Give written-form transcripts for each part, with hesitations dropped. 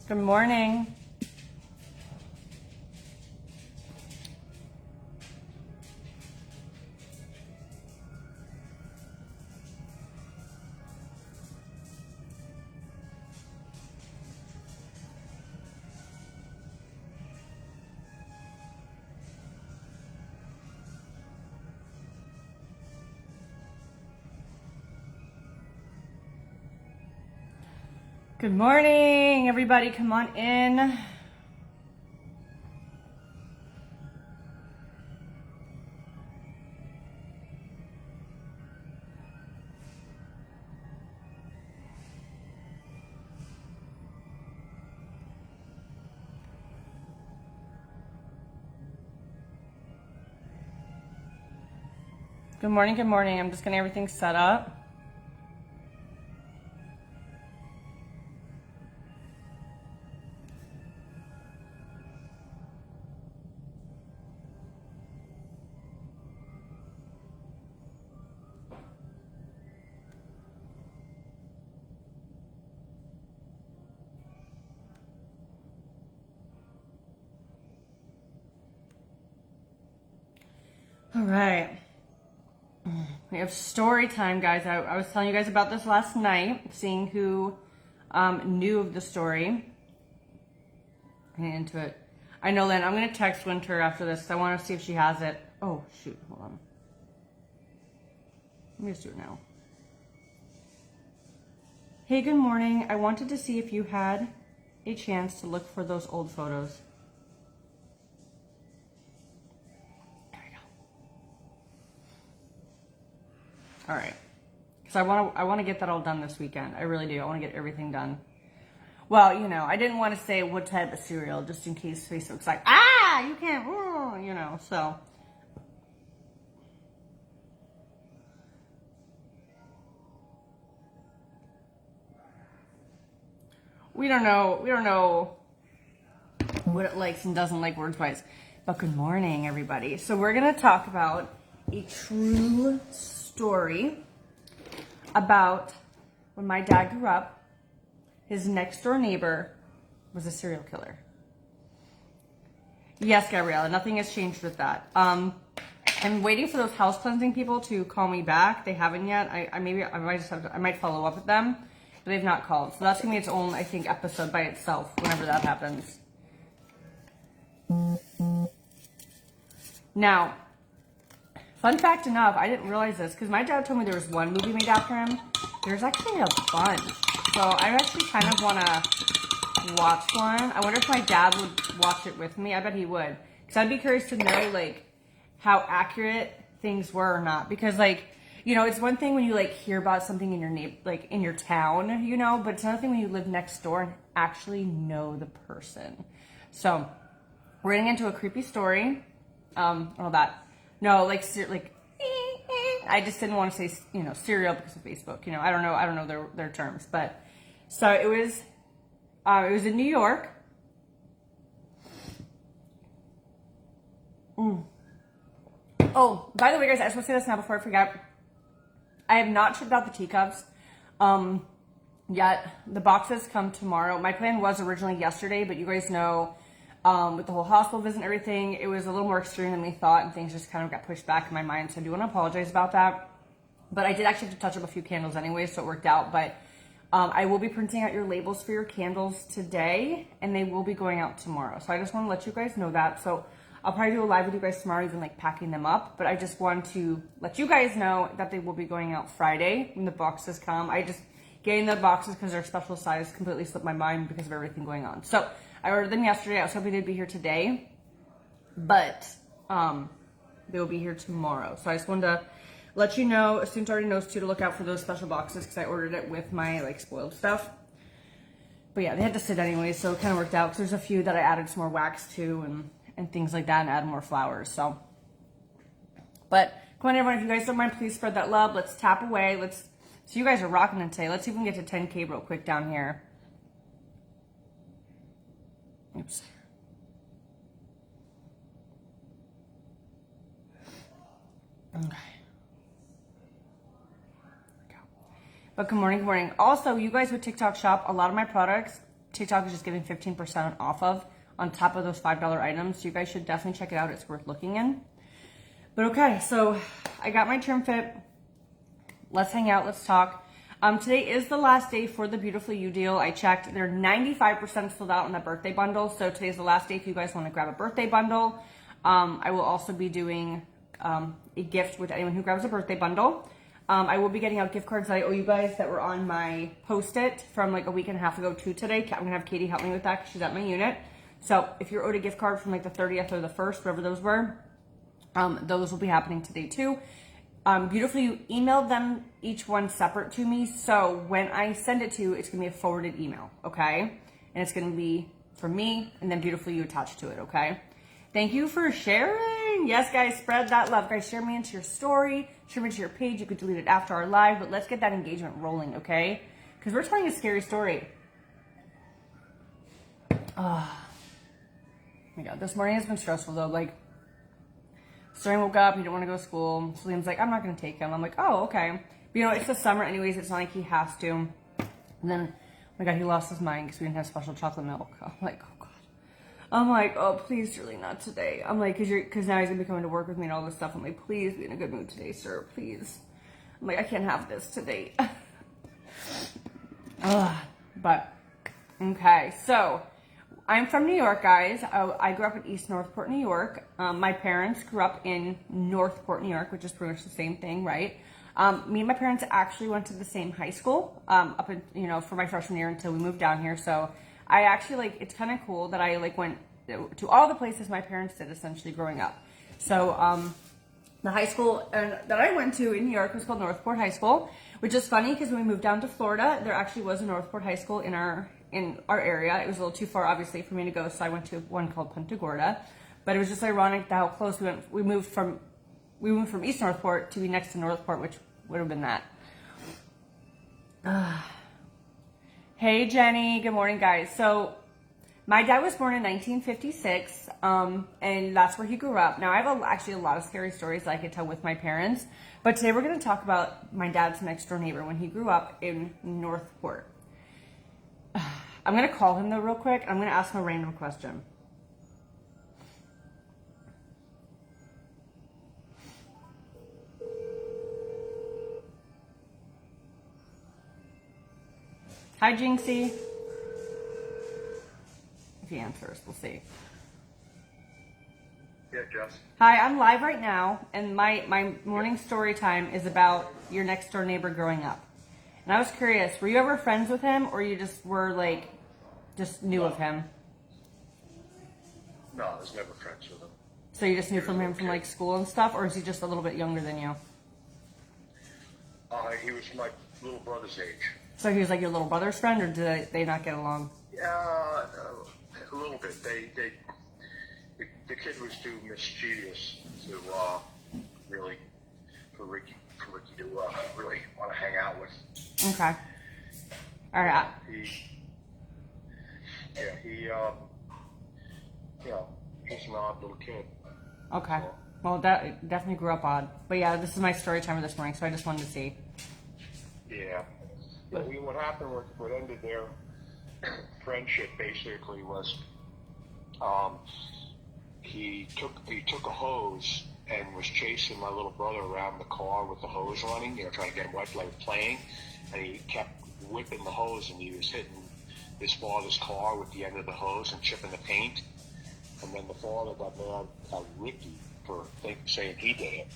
Good morning. Good morning, everybody. Come on in. Good morning, good morning. I'm just getting everything set up. All right. We have story time, guys. I was telling you guys about this last night, seeing who knew of the story. Getting into it. I know, Lynn. I'm going to text Winter after this because I want to see if she has it. Oh, shoot. Hold on. Let me just do it now. Hey, good morning. I wanted to see if you had a chance to look for those old photos. There we go. All right. Because I want to get that all done this weekend. I really do. I want to get everything done. Well, you know, I didn't want to say what type of cereal just in case Facebook's like, you can't, you know, so. We don't know what it likes and doesn't like words-wise. But good morning, everybody. So we're going to talk about a true story about when my dad grew up, his next door neighbor was a serial killer. Yes, Gabriella, nothing has changed with that. I'm waiting for those house cleansing people to call me back. They haven't yet. I might follow up with them. But they've not called. So that's going to be its own, I think, episode by itself whenever that happens. Now, fun fact enough, I didn't realize this because my dad told me there was one movie made after him. There's actually a bunch. So I actually kind of want to watch one. I wonder if my dad would watch it with me. I bet he would. Because I'd be curious to know, like, how accurate things were or not. Because, like, you know, it's one thing when you like hear about something in your like in your town, you know, but it's another thing when you live next door and actually know the person. So we're getting into a creepy story. All that. No, like I just didn't want to say, you know, cereal because of Facebook. You know, I don't know their terms, but so it was in New York. Oh, by the way, guys, I just want to say this now before I forget. I have not shipped out the teacups yet. The boxes come tomorrow. My plan was originally yesterday, but you guys know with the whole hospital visit and everything, it was a little more extreme than we thought, and things just kind of got pushed back in my mind. So I do want to apologize about that. But I did actually have to touch up a few candles anyway, so it worked out. But I will be printing out your labels for your candles today, and they will be going out tomorrow. So I just want to let you guys know that. So I'll probably do a live with you guys tomorrow, even like packing them up. But I just want to let you guys know that they will be going out Friday when the boxes come. I just getting the boxes because they're special size completely slipped my mind because of everything going on. So I ordered them yesterday. I was hoping they'd be here today, but they will be here tomorrow. So I just wanted to let you know, as soon as I already knows too, to look out for those special boxes because I ordered it with my like spoiled stuff. But yeah, they had to sit anyway, so it kind of worked out because there's a few that I added some more wax to and things like that and add more flowers. So, but come on, everyone, if you guys don't mind, please spread that love. Let's tap away. So you guys are rocking it today. Let's see if we can get to 10K real quick down here. Oops. Okay. But good morning, good morning. Also, you guys with TikTok shop, a lot of my products TikTok is just giving 15% off of on top of those $5 items. So you guys should definitely check it out. It's worth looking in. But okay, so I got my trim fit. Let's hang out. Let's talk. Today is the last day for the Beautifully You deal. I checked. They're 95% sold out on the birthday bundle. So today's the last day if you guys want to grab a birthday bundle. I will also be doing a gift with anyone who grabs a birthday bundle. I will be getting out gift cards that I owe you guys that were on my Post-it from like a week and a half ago to today. I'm going to have Katie help me with that because she's at my unit. So if you're owed a gift card from like the 30th or the 1st, whatever those were, those will be happening today too. Beautifully, you emailed them each one separate to me. So when I send it to you, it's going to be a forwarded email, okay? And it's going to be from me and then Beautifully You attached to it, okay? Thank you for sharing. Yes, guys, spread that love. Guys, share me into your story, share me to your page. You could delete it after our live, but let's get that engagement rolling, okay? Because we're telling a scary story. Oh my God, this morning has been stressful though. Like, Sterling woke up, he didn't want to go to school. So Liam's like, I'm not going to take him. I'm like, oh, okay. But you know, it's the summer anyways. It's not like he has to. And then, oh my God, he lost his mind because we didn't have special chocolate milk. I'm like, oh God. I'm like, oh, please, really not today. I'm like, because now he's going to be coming to work with me and all this stuff. I'm like, please be in a good mood today, sir, please. I'm like, I can't have this today. But, okay, so I'm from New York, guys. I grew up in East Northport, New York. My parents grew up in Northport, New York, which is pretty much the same thing, right? Me and my parents actually went to the same high school up in, you know, for my freshman year until we moved down here. So I actually like, it's kind of cool that I like went to all the places my parents did essentially growing up. So the high school that I went to in New York was called Northport High School, which is funny because when we moved down to Florida, there actually was a Northport High School in our area. It was a little too far, obviously, for me to go, so I went to one called Punta Gorda. But it was just ironic how close we went. We moved from East Northport to be next to Northport, which would have been that. Hey, Jenny. Good morning, guys. So my dad was born in 1956, and that's where he grew up. Now, I have actually a lot of scary stories that I could tell with my parents, but today we're going to talk about my dad's next door neighbor when he grew up in Northport. I'm going to call him though real quick. I'm going to ask him a random question. Hi, Jinxie. If he answers, we'll see. Yeah, Jess. Hi, I'm live right now, and my morning story time is about your next door neighbor growing up. And I was curious, were you ever friends with him, or you just were like, just knew of him? No, I was never friends with him. So you just knew from him from like school and stuff, or is he just a little bit younger than you? He was my little brother's age. So he was like your little brother's friend, or did they not get along? Yeah, a little bit. The kid was too mischievous to really for Ricky to really want to hang out with. Okay. All right. He's an odd little kid. Okay. So. Well, that definitely grew up odd. But yeah, this is my story timer this morning, so I just wanted to see. Yeah. What happened, what ended their friendship basically was, he took a hose and was chasing my little brother around the car with the hose running, trying to get him wet, like playing, and he kept whipping the hose, and he was hitting his father's car with the end of the hose and chipping the paint. And then the father got mad at Ricky for saying he did it,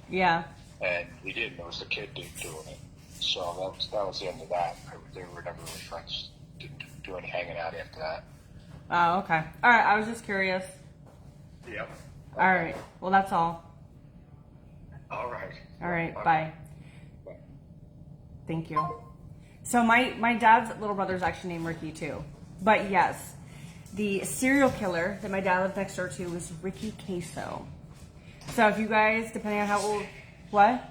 Yeah. And he didn't. It was the kid doing it. So that was the end of that. They were never really friends. Didn't do any hanging out after that. Oh, okay. All right. I was just curious. Yep. All right. Well, that's all. All right. All right. Bye. Bye. Bye. Thank you. So my dad's little brother's actually named Ricky too. But yes, the serial killer that my dad lived next door to was Ricky Queso. So if you guys, depending on how old, what?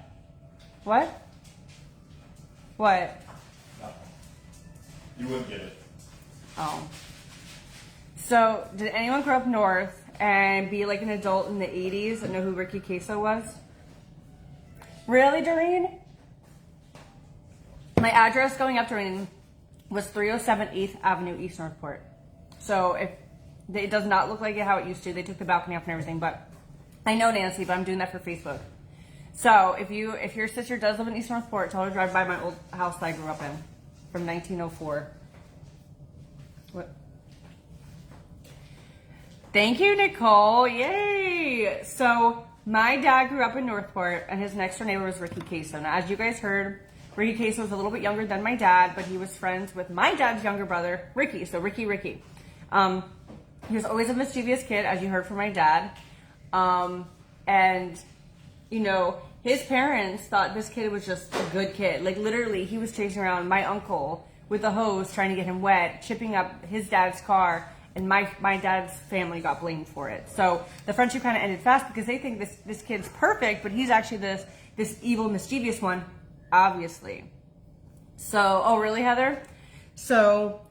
You wouldn't get it. Oh. So did anyone grow up north and be like an adult in the 80s and know who Ricky Queso was? Really, Doreen? My address going up, Doreen, was 307 8th Avenue, East Northport. So if it does not look like it how it used to, they took the balcony off and everything. But I know Nancy, but I'm doing that for Facebook. So if your sister does live in East Northport, tell her to drive by my old house that I grew up in from 1904. What? Thank you, Nicole. Yay! So my dad grew up in Northport, and his next door neighbor was Ricky Queso. Now, as you guys heard, Ricky Queso was a little bit younger than my dad, but he was friends with my dad's younger brother, Ricky. So Ricky. He was always a mischievous kid, as you heard from my dad. And, you know, his parents thought this kid was just a good kid. Like, literally, he was chasing around my uncle with a hose, trying to get him wet, chipping up his dad's car, and my dad's family got blamed for it. So the friendship kind of ended fast because they think this kid's perfect, but he's actually this evil, mischievous one, obviously. So, oh, really, Heather? So,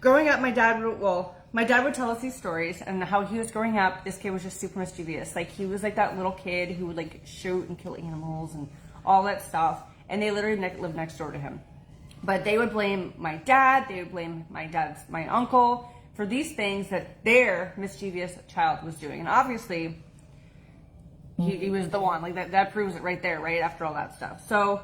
growing up, my dad would tell us these stories, and how he was growing up, this kid was just super mischievous. Like, he was like that little kid who would like shoot and kill animals and all that stuff, and they literally lived next door to him. But they would blame my dad, they would blame my uncle for these things that their mischievous child was doing. And obviously, he was the one. Like, that proves it right there, right after all that stuff. So,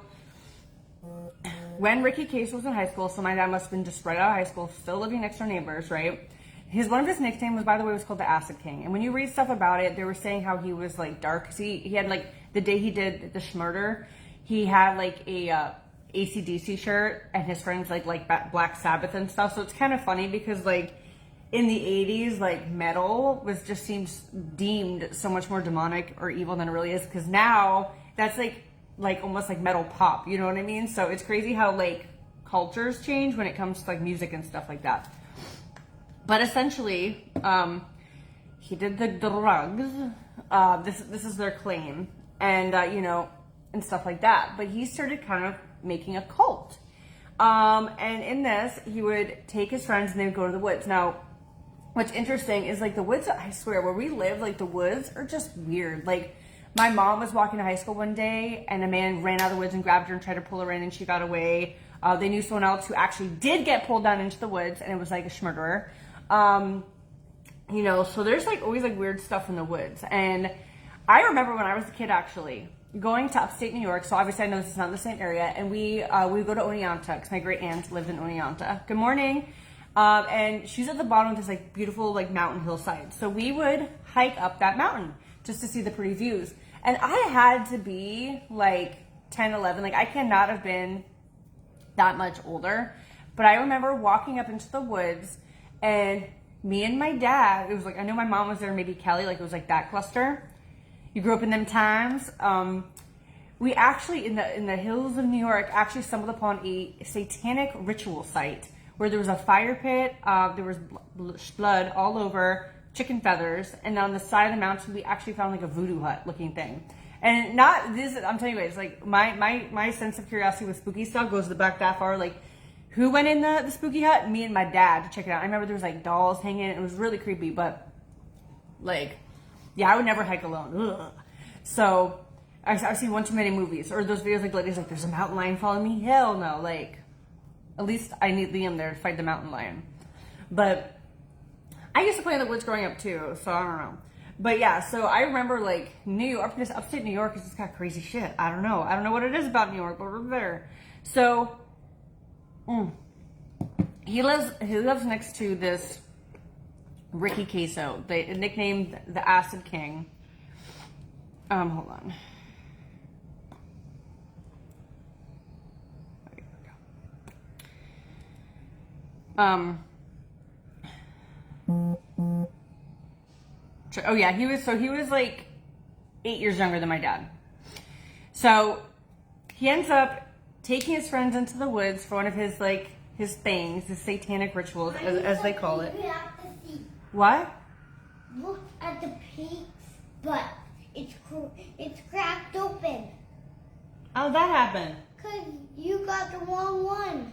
when Ricky Case was in high school, so my dad must have been just right out of high school, still living next door neighbors, right? One of his nicknames was, by the way, was called the Acid King. And when you read stuff about it, they were saying how he was like dark. Cause he had like, the day he did the Schmurder, he had like a AC/DC shirt, and his friends like Black Sabbath and stuff. So it's kind of funny because like in the 80s, like metal was just seems deemed so much more demonic or evil than it really is. Because now that's like almost like metal pop, you know what I mean? So it's crazy how like cultures change when it comes to like music and stuff like that. But essentially, he did the drugs. This is their claim, and you know, and stuff like that. But he started kind of making a cult. And in this, he would take his friends and they would go to the woods. Now, what's interesting is like the woods, I swear, where we live, like the woods are just weird. Like, my mom was walking to high school one day and a man ran out of the woods and grabbed her and tried to pull her in, and she got away. They knew someone else who actually did get pulled down into the woods, and it was like a schmurderer. You know, so there's like always like weird stuff in the woods. And I remember when I was a kid, actually going to upstate New York. So obviously I know this is not in the same area, and we go to Oneonta because my great aunt lived in Oneonta. Good morning. And she's at the bottom of this like beautiful like mountain hillside. So we would hike up that mountain just to see the pretty views. And I had to be like 10, 11. Like, I cannot have been that much older. But I remember walking up into the woods, and me and my dad, it was like, I know my mom was there, maybe Kelly, like it was like that cluster. You grew up in them times. We actually, in the hills of New York, actually stumbled upon a satanic ritual site where there was a fire pit, there was blood all over, chicken feathers, and on the side of the mountain we actually found like a voodoo hut looking thing. And not this, I'm telling you guys, like my sense of curiosity with spooky stuff goes back that far. Like, who went in the spooky hut? Me and my dad to check it out. I remember there was like dolls hanging. It was really creepy, but like, yeah, I would never hike alone. Ugh. So I've seen one too many movies, or those videos like ladies like, there's a mountain lion following me. Hell no. Like, at least I need Liam there to fight the mountain lion. But I used to play in the woods growing up too, so I don't know. But yeah, so I remember like upstate New York is just got crazy shit. I don't know what it is about New York, but we're there. So he lives next to this Ricky Queso. They nicknamed the Acid King. Hold on. Oh yeah, he was like 8 years younger than my dad. So he ends up taking his friends into the woods for one of his like his things, his satanic rituals, as they call it. What? Look at the pig's butt. It's cracked open. How'd that happen? 'Cause you got the wrong one.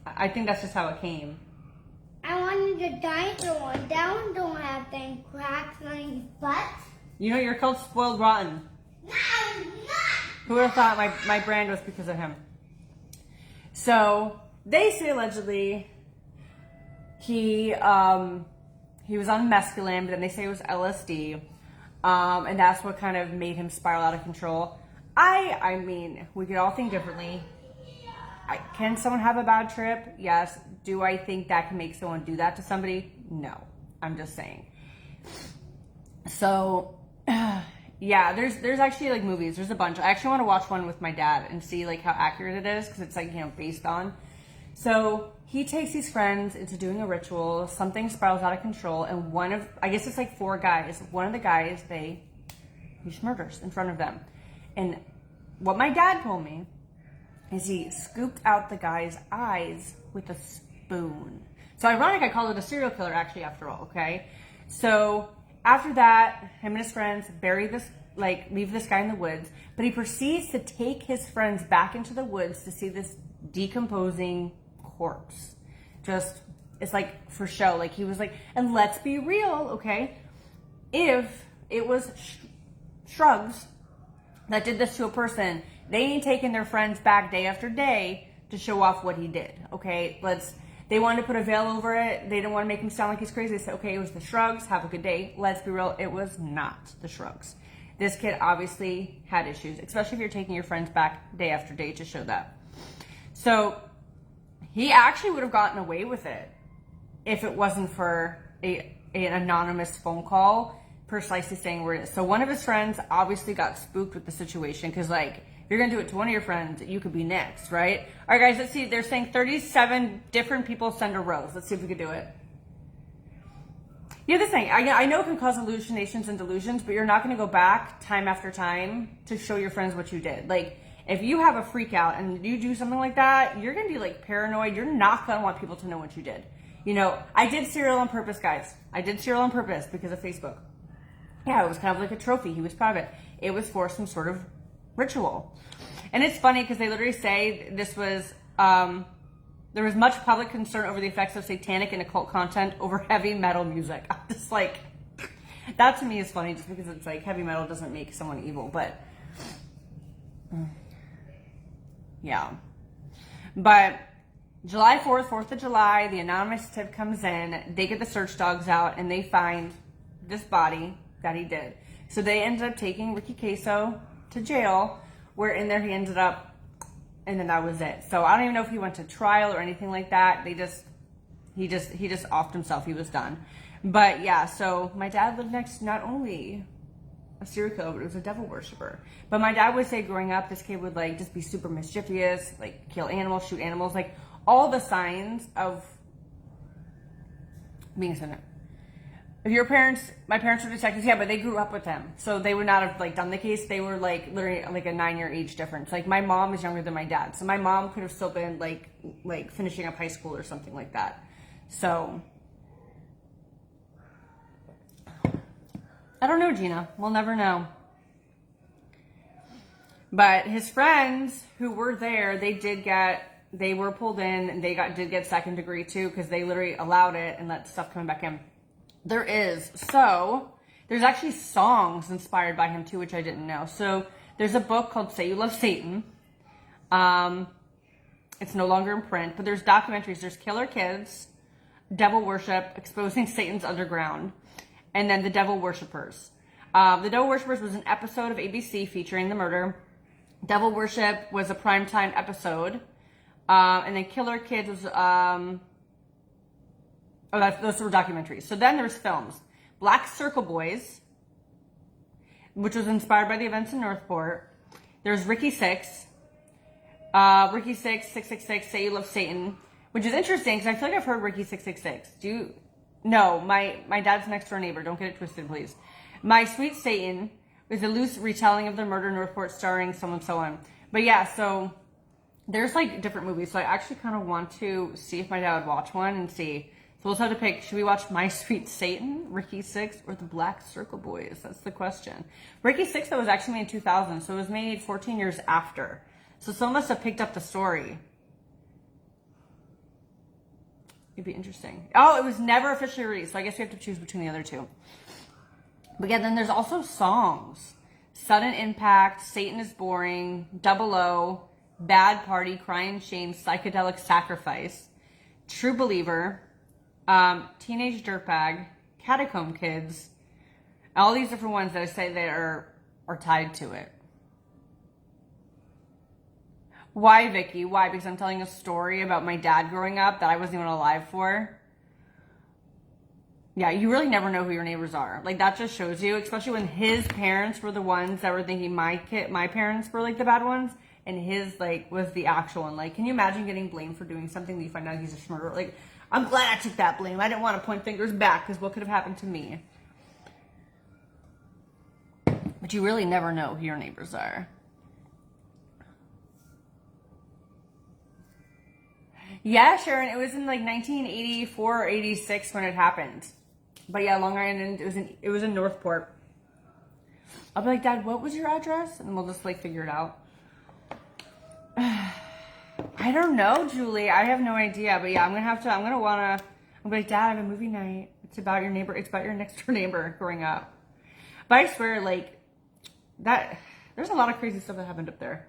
I think that's just how it came. I wanted the dinosaur one. That one don't have any cracks on his butt. You know, you're called Spoiled Rotten. No, I'm not. Who would have thought my brand was because of him? So they say allegedly he was on mescaline, but then they say it was LSD, and that's what kind of made him spiral out of control. I mean, we could all think differently. Can someone have a bad trip? Yes. Do I think that can make someone do that to somebody? No. I'm just saying. So, yeah, there's actually like movies. There's a bunch. I actually want to watch one with my dad and see like how accurate it is because it's like, you know, based on. So he takes these friends into doing a ritual. Something spirals out of control, and I guess it's like 4 guys. One of the guys he just murders in front of them. And what my dad told me is he scooped out the guy's eyes with a spoon. So ironic I called it a serial killer actually after all, okay? So after that, him and his friends leave this guy in the woods, but he proceeds to take his friends back into the woods to see this decomposing corpse. It's like for show. Like he was like, and let's be real, okay? If it was Shrugs that did this to a person, they ain't taking their friends back day after day to show off what he did, okay? They wanted to put a veil over it. They didn't want to make him sound like he's crazy. They said, okay, it was the Shrugs. Have a good day. Let's be real. It was not the Shrugs. This kid obviously had issues, especially if you're taking your friends back day after day to show that. So he actually would have gotten away with it if it wasn't for an anonymous phone call precisely saying where it is. So one of his friends obviously got spooked with the situation because, like, if you're going to do it to one of your friends, you could be next, right? All right, guys, let's see. They're saying 37 different people send a rose. Let's see if we could do it. Yeah, this thing, I know it can cause hallucinations and delusions, but you're not going to go back time after time to show your friends what you did. Like, if you have a freak out and you do something like that, you're going to be, like, paranoid. You're not going to want people to know what you did. You know, I did cereal on purpose, guys. I did cereal on purpose because of Facebook. Yeah, it was kind of like a trophy. He was proud of it. It was for some sort of ritual. And it's funny because they literally say this was, there was much public concern over the effects of satanic and occult content over heavy metal music. I'm just like, that to me is funny just because it's like heavy metal doesn't make someone evil, but yeah. But July 4th, 4th of July, the anonymous tip comes in. They get the search dogs out and they find this body that he did. So they ended up taking Ricky Queso to jail, where in there he ended up, and then that was it. So I don't even know if he went to trial or anything like that. He just offed himself. He was done. But yeah, so my dad lived next to not only a serial killer, but it was a devil worshiper. But my dad would say growing up, this kid would like just be super mischievous, like kill animals, shoot animals, like all the signs of being a sinner. If my parents were detectives, yeah, but they grew up with him. So they would not have like done the case. They were like literally like a 9-year age difference. Like my mom is younger than my dad. So my mom could have still been like finishing up high school or something like that. So I don't know, Gina. We'll never know. But his friends who were there, they were pulled in and did get second degree too, because they literally allowed it and let stuff coming back in. There's actually songs inspired by him too, which I didn't know. So there's a book called Say You Love Satan. It's no longer in print, but there's documentaries. There's Killer Kids, Devil Worship, Exposing Satan's Underground, and then The Devil Worshippers. The Devil Worshippers was an episode of ABC featuring the murder. Devil Worship was a primetime episode. And then Killer Kids was, those were documentaries. So then there's films. Black Circle Boys, which was inspired by the events in Northport. There's Ricky Six. Ricky Six, 666, Say You Love Satan. Which is interesting because I feel like I've heard Ricky 666. No, my dad's next door neighbor. Don't get it twisted, please. My Sweet Satan is a loose retelling of the murder in Northport starring so on. But yeah, so there's like different movies. So I actually kind of want to see if my dad would watch one and see. So we'll just have to pick, should we watch My Sweet Satan, Ricky Six, or The Black Circle Boys? That's the question. Ricky Six, that was actually made in 2000, so it was made 14 years after. So someone must have picked up the story. It'd be interesting. Oh, it was never officially released, so I guess we have to choose between the other two. But yeah, then there's also songs. Sudden Impact, Satan is Boring, Double O, Bad Party, Cry and Shame, Psychedelic Sacrifice, True Believer, Teenage Dirtbag, Catacomb Kids, all these different ones that I say that are tied to it. Why, Vicky? Why? Because I'm telling a story about my dad growing up that I wasn't even alive for. Yeah, you really never know who your neighbors are. Like, that just shows you, especially when his parents were the ones that were thinking my parents were like the bad ones, and his like was the actual one. Like, can you imagine getting blamed for doing something that you find out he's a murderer? Like, I'm glad I took that blame. I didn't want to point fingers back because what could have happened to me? But you really never know who your neighbors are. Yeah, Sharon, it was in like 1984 or 86 when it happened. But yeah, Long Island, it was in Northport. I'll be like, Dad, what was your address? And we'll just like figure it out. I don't know, Julie. I have no idea. But yeah, I'm gonna be like, Dad, I have a movie night. It's about your neighbor. It's about your next door neighbor growing up. But I swear, like, there's a lot of crazy stuff that happened up there.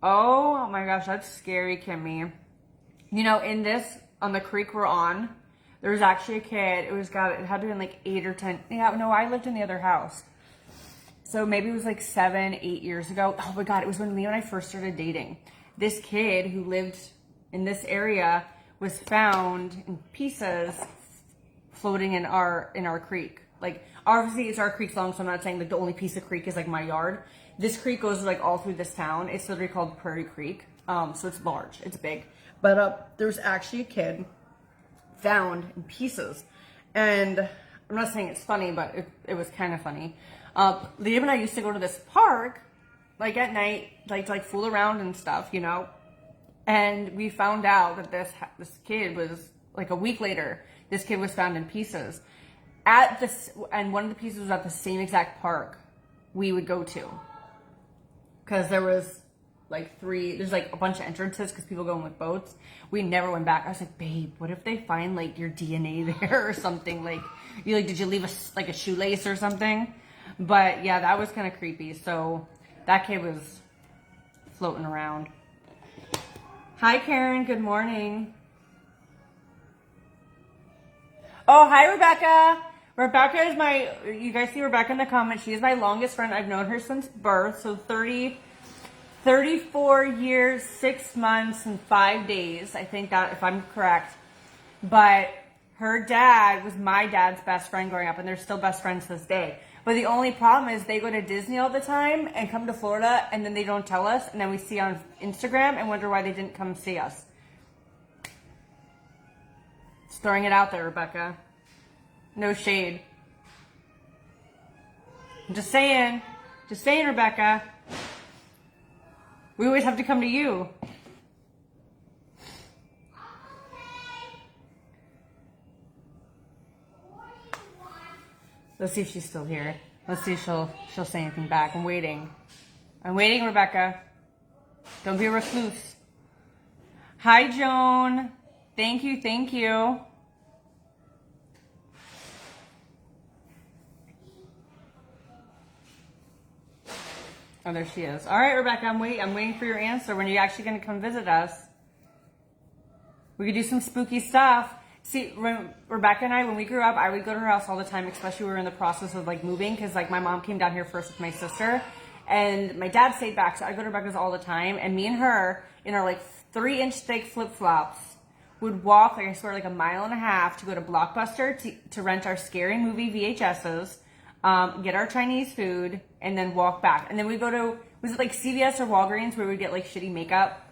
Oh my gosh, that's scary, Kimmy. You know, on the creek we're on, there was actually a kid. It had to be like 8 or 10. Yeah, no, I lived in the other house. So maybe it was like 7, 8 years ago. Oh my God, it was when Leo and I first started dating. This kid who lived in this area was found in pieces floating in our creek. Like, obviously it's our creek's long, so I'm not saying like the only piece of creek is like my yard. This creek goes like all through this town. It's literally called Prairie Creek. So it's large, it's big. But there's actually a kid found in pieces. And I'm not saying it's funny, but it was kind of funny. Liam and I used to go to this park, like at night, like to like fool around and stuff, you know. And we found out that this kid was, like a week later, this kid was found in pieces. And one of the pieces was at the same exact park we would go to. Because there was there's like a bunch of entrances because people go in with boats. We never went back. I was like, babe, what if they find like your DNA there or something? Like, did you leave a shoelace or something? But yeah, that was kind of creepy. So that kid was floating around. Hi, Karen. Good morning. Oh, hi, Rebecca. Rebecca is you guys see Rebecca in the comments. She is my longest friend. I've known her since birth. So 34 years, 6 months, and 5 days. I think that, if I'm correct. But her dad was my dad's best friend growing up, and they're still best friends to this day. But the only problem is they go to Disney all the time and come to Florida, and then they don't tell us, and then we see on Instagram and wonder why they didn't come see us. Just throwing it out there, Rebecca. No shade. I'm just saying. Just saying, Rebecca. We always have to come to you. Let's see if she's still here. Let's see if she'll say anything back. I'm waiting. I'm waiting, Rebecca. Don't be a recluse. Hi, Joan. Thank you, thank you. Oh, there she is. All right, Rebecca, I'm waiting for your answer. When are you actually going to come visit us? We could do some spooky stuff. See, Rebecca and I, when we grew up, I would go to her house all the time, especially when we were in the process of like moving, because like my mom came down here first with my sister, and my dad stayed back, so I go to Rebecca's all the time. And me and her, in our like 3-inch thick flip-flops, would walk, like I swear, like 1.5 miles to go to Blockbuster to rent our scary movie VHSs. Get our Chinese food, and then walk back. And then we go to, was it like CVS or Walgreens where we'd get like shitty makeup?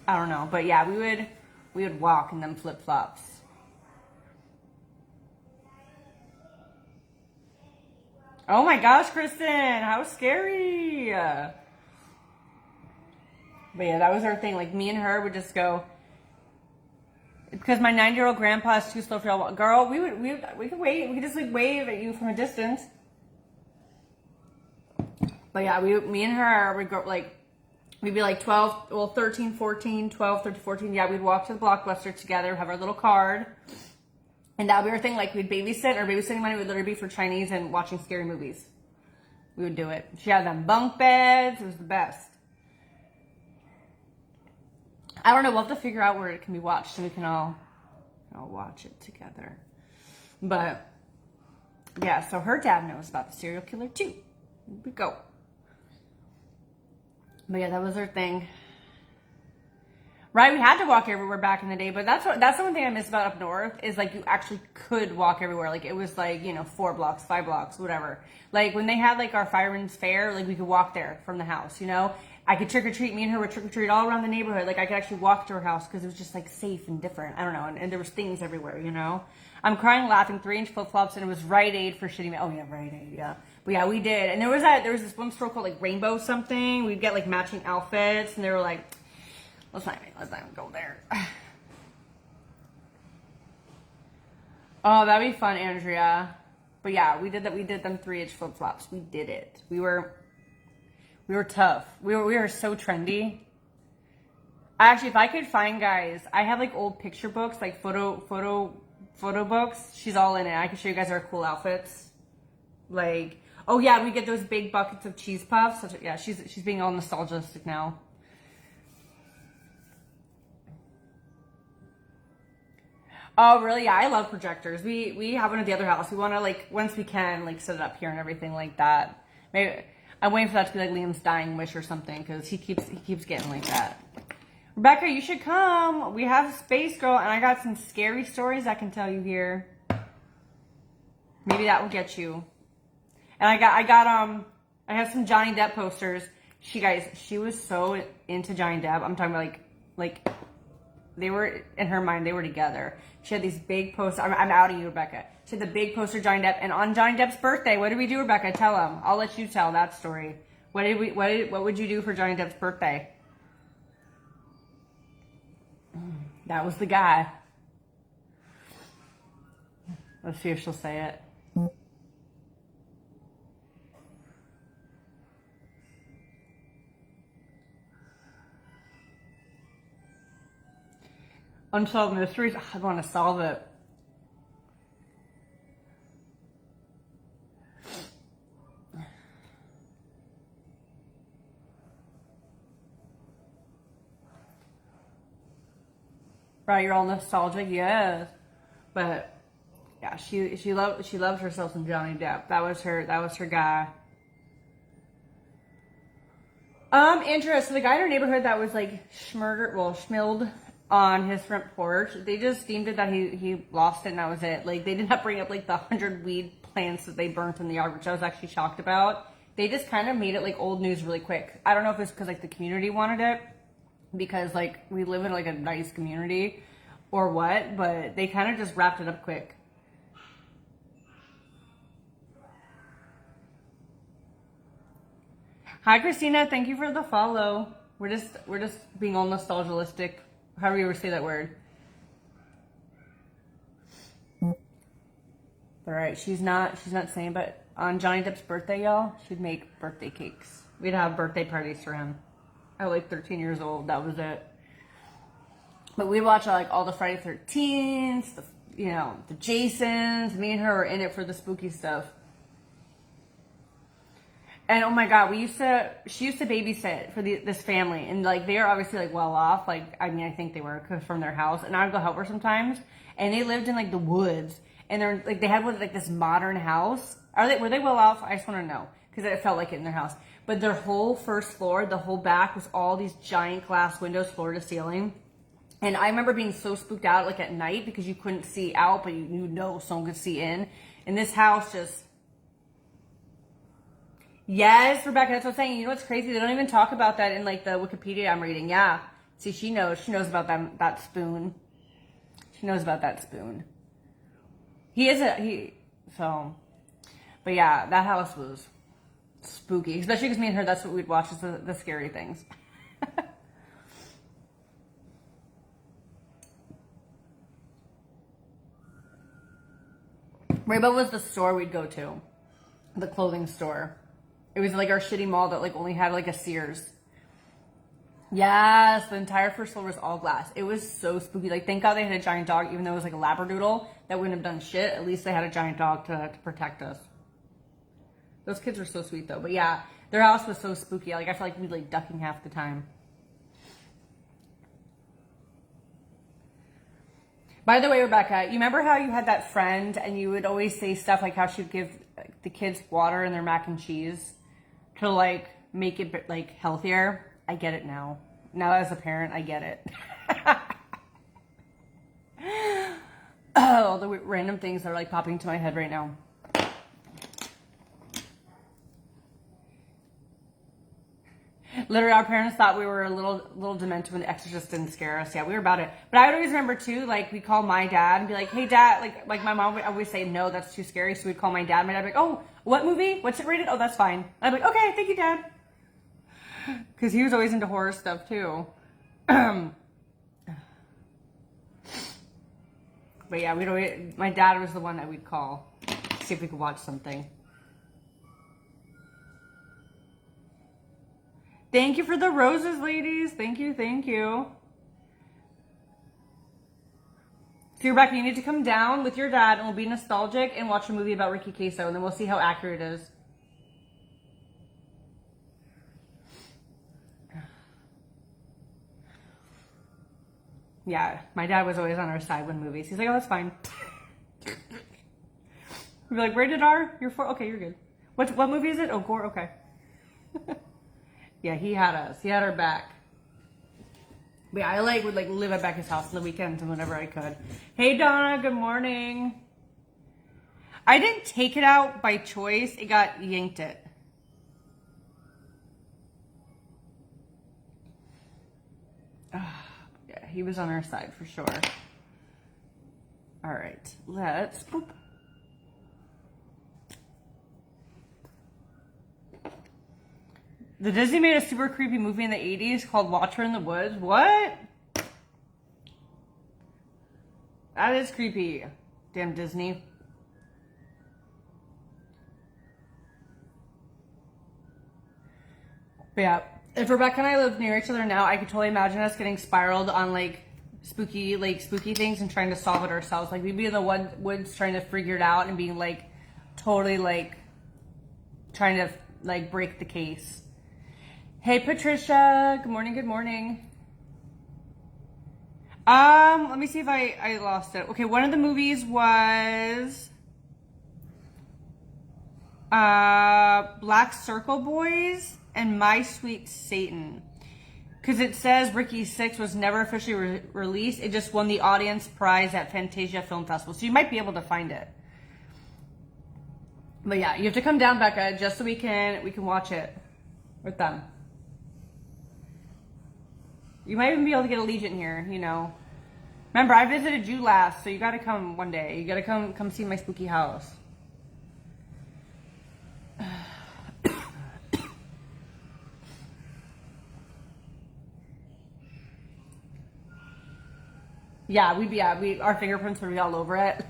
I don't know. But yeah, we would walk in them flip-flops. Oh my gosh, Kristen, how scary. But yeah, that was our thing. Like, me and her would just go, because my 9-year-old grandpa is too slow for y'all. Girl, we could wait. We could just like wave at you from a distance. But yeah, me and her would go like, we'd be like 13, 14, 12, 13, 14. Yeah, we'd walk to the Blockbuster together, have our little card. And that would be our thing. Like, we'd babysit. Our babysitting money would literally be for Chinese and watching scary movies. We would do it. She had them bunk beds. It was the best. I don't know. We'll have to figure out where it can be watched so we can all watch it together. But yeah, so her dad knows about the serial killer too. Here we go. But yeah, that was her thing. Right, we had to walk everywhere back in the day, but that's the one thing I miss about up north is like you actually could walk everywhere. Like it was like, 4 blocks, 5 blocks, whatever. Like when they had like our Fireman's Fair, like we could walk there from the house, I could trick or treat. Me and her would trick or treat all around the neighborhood. Like I could actually walk to her house because it was just like safe and different. I don't know, and there was things everywhere, I'm crying laughing, 3-inch flip-flops, and it was Rite Aid for shitting me. Oh yeah, Rite Aid, yeah. But yeah, we did. And there was this one store called like Rainbow something. We'd get like matching outfits, and they were like, let's not even go there. Oh, that'd be fun, Andrea. But yeah, we did that. We did them 3-inch flip-flops. We did it. We were tough. We were so trendy. Actually, if I could find, guys, I have like old picture books, like photo books. She's all in it. I can show you guys our cool outfits. Like, oh yeah, we get those big buckets of cheese puffs. Yeah, she's being all nostalgistic now. Oh, really? Yeah, I love projectors. We have one at the other house. We want to, like, once we can, like, set it up here and everything like that. Maybe I'm waiting for that to be, like, Liam's dying wish or something because he keeps getting like that. Rebecca, you should come. We have Space Girl, and I got some scary stories I can tell you here. Maybe that will get you. And I have some Johnny Depp posters. She was so into Johnny Depp. I'm talking about, like they were, in her mind, they were together. She had these big posters. I'm outing you, Rebecca. She had the big poster of Johnny Depp. And on Johnny Depp's birthday, what did we do, Rebecca? Tell him. I'll let you tell that story. What would you do for Johnny Depp's birthday? That was the guy. Let's see if she'll say it. Unsolved mysteries. I want to solve it. Right, you're all nostalgic, yes. But yeah, she loved herself some Johnny Depp. That was her guy. Andrea, so the guy in our neighborhood that was like schmilled on his front porch, they just deemed it that he lost it and that was it. Like they did not bring up like the 100 weed plants that they burnt in the yard, which I was actually shocked about. They just kind of made it like old news really quick. I don't know if it's because like the community wanted it, because like we live in like a nice community or what, but they kind of just wrapped it up quick. Hi Christina, thank you for the follow. We're just being all nostalgialistic. However you ever say that word. All right, she's not saying, but on Johnny Depp's birthday, y'all, she'd make birthday cakes. We'd have birthday parties for him. I was like 13 years old. That was it. But we watched like all the Friday 13th, the Jasons. Me and her were in it for the spooky stuff. And oh my God, she used to babysit for this family, and like they are obviously like well off. Like I think they were from their house, and I would go help her sometimes. And they lived in like the woods, and they had like this modern house. Were they well off? I just want to know because it felt like it in their house. But their whole first floor, the whole back was all these giant glass windows, floor to ceiling. And I remember being so spooked out like at night because you couldn't see out, but you know someone could see in. And this house just. Yes, Rebecca, that's what I'm saying. You know what's crazy? They don't even talk about that in like the Wikipedia I'm reading. Yeah. See, she knows about that spoon. She knows about that spoon. But yeah, that house was spooky. Especially because me and her, that's what we'd watch, is the scary things. Rainbow was the store we'd go to. The clothing store. It was like our shitty mall that like only had like a Sears. Yes, the entire first floor was all glass. It was so spooky. Like thank God they had a giant dog, even though it was like a Labradoodle that wouldn't have done shit. At least they had a giant dog to protect us. Those kids were so sweet though. But yeah, their house was so spooky. Like I feel like we'd like ducking half the time. By the way, Rebecca, you remember how you had that friend and you would always say stuff like how she'd give the kids water in their mac and cheese to like make it like healthier? I get it now. Now as a parent, I get it. All the random things that are like popping into my head right now. Literally, our parents thought we were a little demented when The Exorcist didn't scare us. Yeah, we were about it. But I would always remember too, like we'd call my dad and be like, "Hey, Dad," like my mom would always say, "No, that's too scary." So we'd call my dad. My dad would be like, "Oh, what movie? What's it rated? Oh, that's fine." I'd be like, "Okay, thank you, Dad," because he was always into horror stuff too. But yeah, my dad was the one that we'd call, see if we could watch something. Thank you for the roses, ladies. Thank you, thank you. So Rebecca, you need to come down with your dad and we'll be nostalgic and watch a movie about Ricky Queso and then we'll see how accurate it is. Yeah, my dad was always on our side when movies. He's like, "Oh, that's fine." We'd be like, "Rated R? You're for okay, you're good." What movie is it? Oh, gore, okay. Yeah, he had us. He had our back. But yeah, I would live at Becca's house on the weekends and whenever I could. Hey Donna, good morning. I didn't take it out by choice. It got yanked it. Yeah, he was on our side for sure. All right, let's boop. The Disney made a super creepy movie in the 80s called Watcher in the Woods. What? That is creepy. Damn Disney. But yeah, if Rebecca and I lived near each other now, I could totally imagine us getting spiraled on like spooky things and trying to solve it ourselves. Like we'd be in the woods trying to figure it out and being like totally like trying to like break the case. Hey Patricia, good morning, good morning. Let me see if I lost it. Okay, one of the movies was Black Circle Boys and My Sweet Satan. Because it says Ricky 6 was never officially released. It just won the audience prize at Fantasia Film Festival. So you might be able to find it. But yeah, you have to come down, Becca, just so we can watch it with them. You might even be able to get Allegiant here, you know. Remember, I visited you last, so you gotta come one day. You gotta come see my spooky house. Yeah, our fingerprints would be all over it.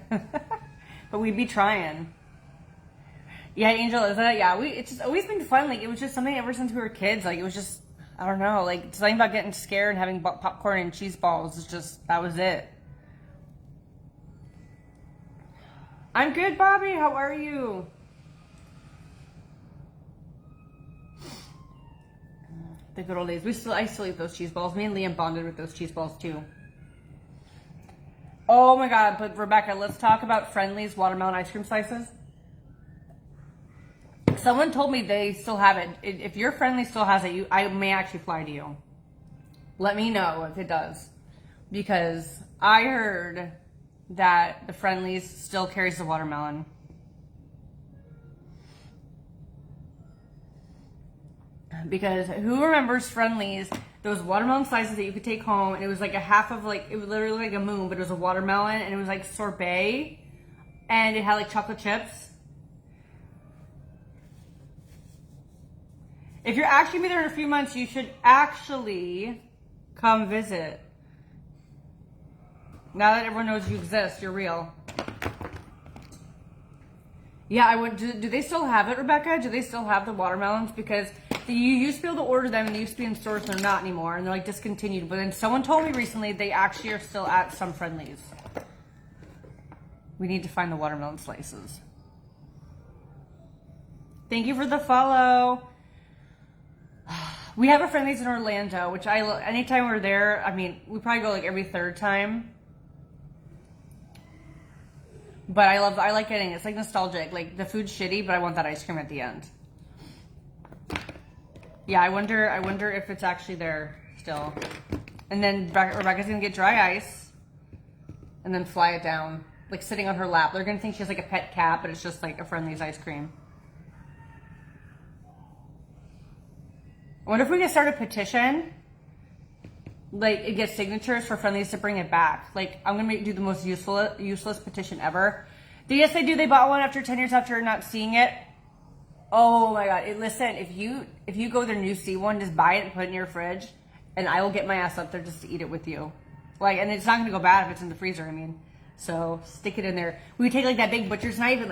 But we'd be trying. Yeah, Angel, is that? Yeah, it's just always been fun. Like, it was just something ever since we were kids. Like, it was just, I don't know, like, something about getting scared and having popcorn and cheese balls is just, that was it. I'm good, Bobby. How are you? The good old days. I still eat those cheese balls. Me and Liam bonded with those cheese balls, too. Oh, my God. But, Rebecca, let's talk about Friendly's watermelon ice cream slices. Someone told me they still have it. If your Friendly still has it, I may actually fly to you. Let me know if it does. Because I heard that the Friendly's still carries the watermelon. Because who remembers Friendly's? Those watermelon slices that you could take home, and it was like a half of like, it was literally like a moon, but it was a watermelon, and it was like sorbet, and it had like chocolate chips. If you're actually gonna be there in a few months, you should actually come visit. Now that everyone knows you exist, you're real. Yeah, I would. Do they still have it, Rebecca? Do they still have the watermelons? Because you used to be able to order them and they used to be in stores, they're not anymore, and they're like discontinued. But then someone told me recently they actually are still at some Friendly's. We need to find the watermelon slices. Thank you for the follow. We have a Friendlies in Orlando, which anytime we're there, I mean, we probably go like every third time. But I like getting it. It's like nostalgic. Like the food's shitty, but I want that ice cream at the end. Yeah, I wonder if it's actually there still. And then Rebecca's gonna get dry ice and then fly it down, like sitting on her lap. They're gonna think she has like a pet cat, but it's just like a Friendlies ice cream. I wonder if we could start a petition, like it gets signatures for Friendlies to bring it back. Like I'm gonna do the most useless petition ever. Yes, they do. They bought one after 10 years after not seeing it. Oh my god! Listen, if you go there and you see one, just buy it and put it in your fridge, and I will get my ass up there just to eat it with you. Like, and it's not gonna go bad if it's in the freezer. I mean, so stick it in there. We take like that big butcher's knife and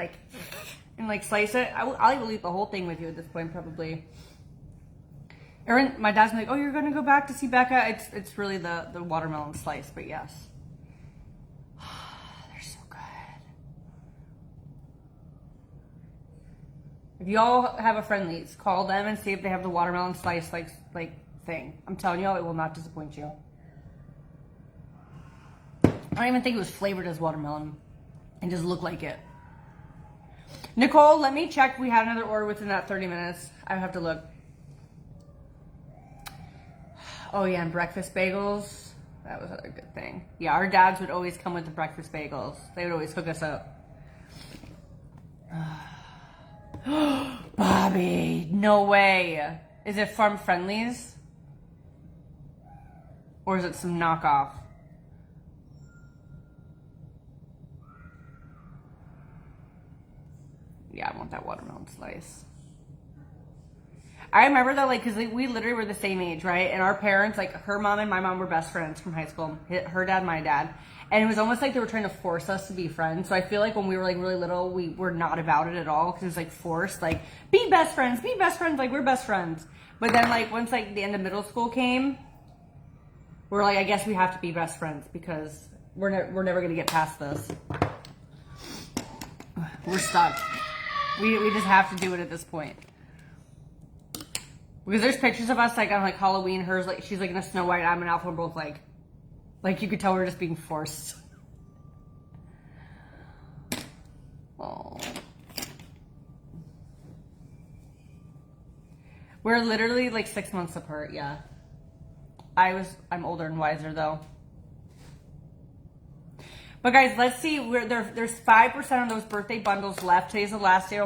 like slice it. I'll even eat the whole thing with you at this point, probably. Erin, my dad's like, oh, you're gonna go back to see Becca? It's really the watermelon slice, but yes. They're so good. If y'all have a Friendlies, call them and see if they have the watermelon slice like thing. I'm telling y'all, it will not disappoint you. I don't even think it was flavored as watermelon. It just looked like it. Nicole, let me check. We had another order within that 30 minutes. I have to look. Oh yeah, and breakfast bagels. That was another good thing. Yeah, our dads would always come with the breakfast bagels. They would always hook us up. Bobby, no way. Is it from Friendlies? Or is it some knockoff? Yeah, I want that watermelon slice. I remember that, like, because we literally were the same age, right? And our parents, like, her mom and my mom were best friends from high school. Her dad, my dad. And it was almost like they were trying to force us to be friends. So I feel like when we were, like, really little, we were not about it at all. Because it was, like, forced. Like, be best friends. Be best friends. Like, we're best friends. But then, like, once, like, the end of middle school came, we're like, I guess we have to be best friends. Because we're never going to get past this. We're stuck. We just have to do it at this point. Because there's pictures of us like on like Halloween. Hers like she's like in a Snow White. I'm an Elf. We're both like you could tell we're just being forced. Oh, we're literally like 6 months apart. Yeah, I'm older and wiser though. But guys, let's see. There's 5% of those birthday bundles left. Today's the last day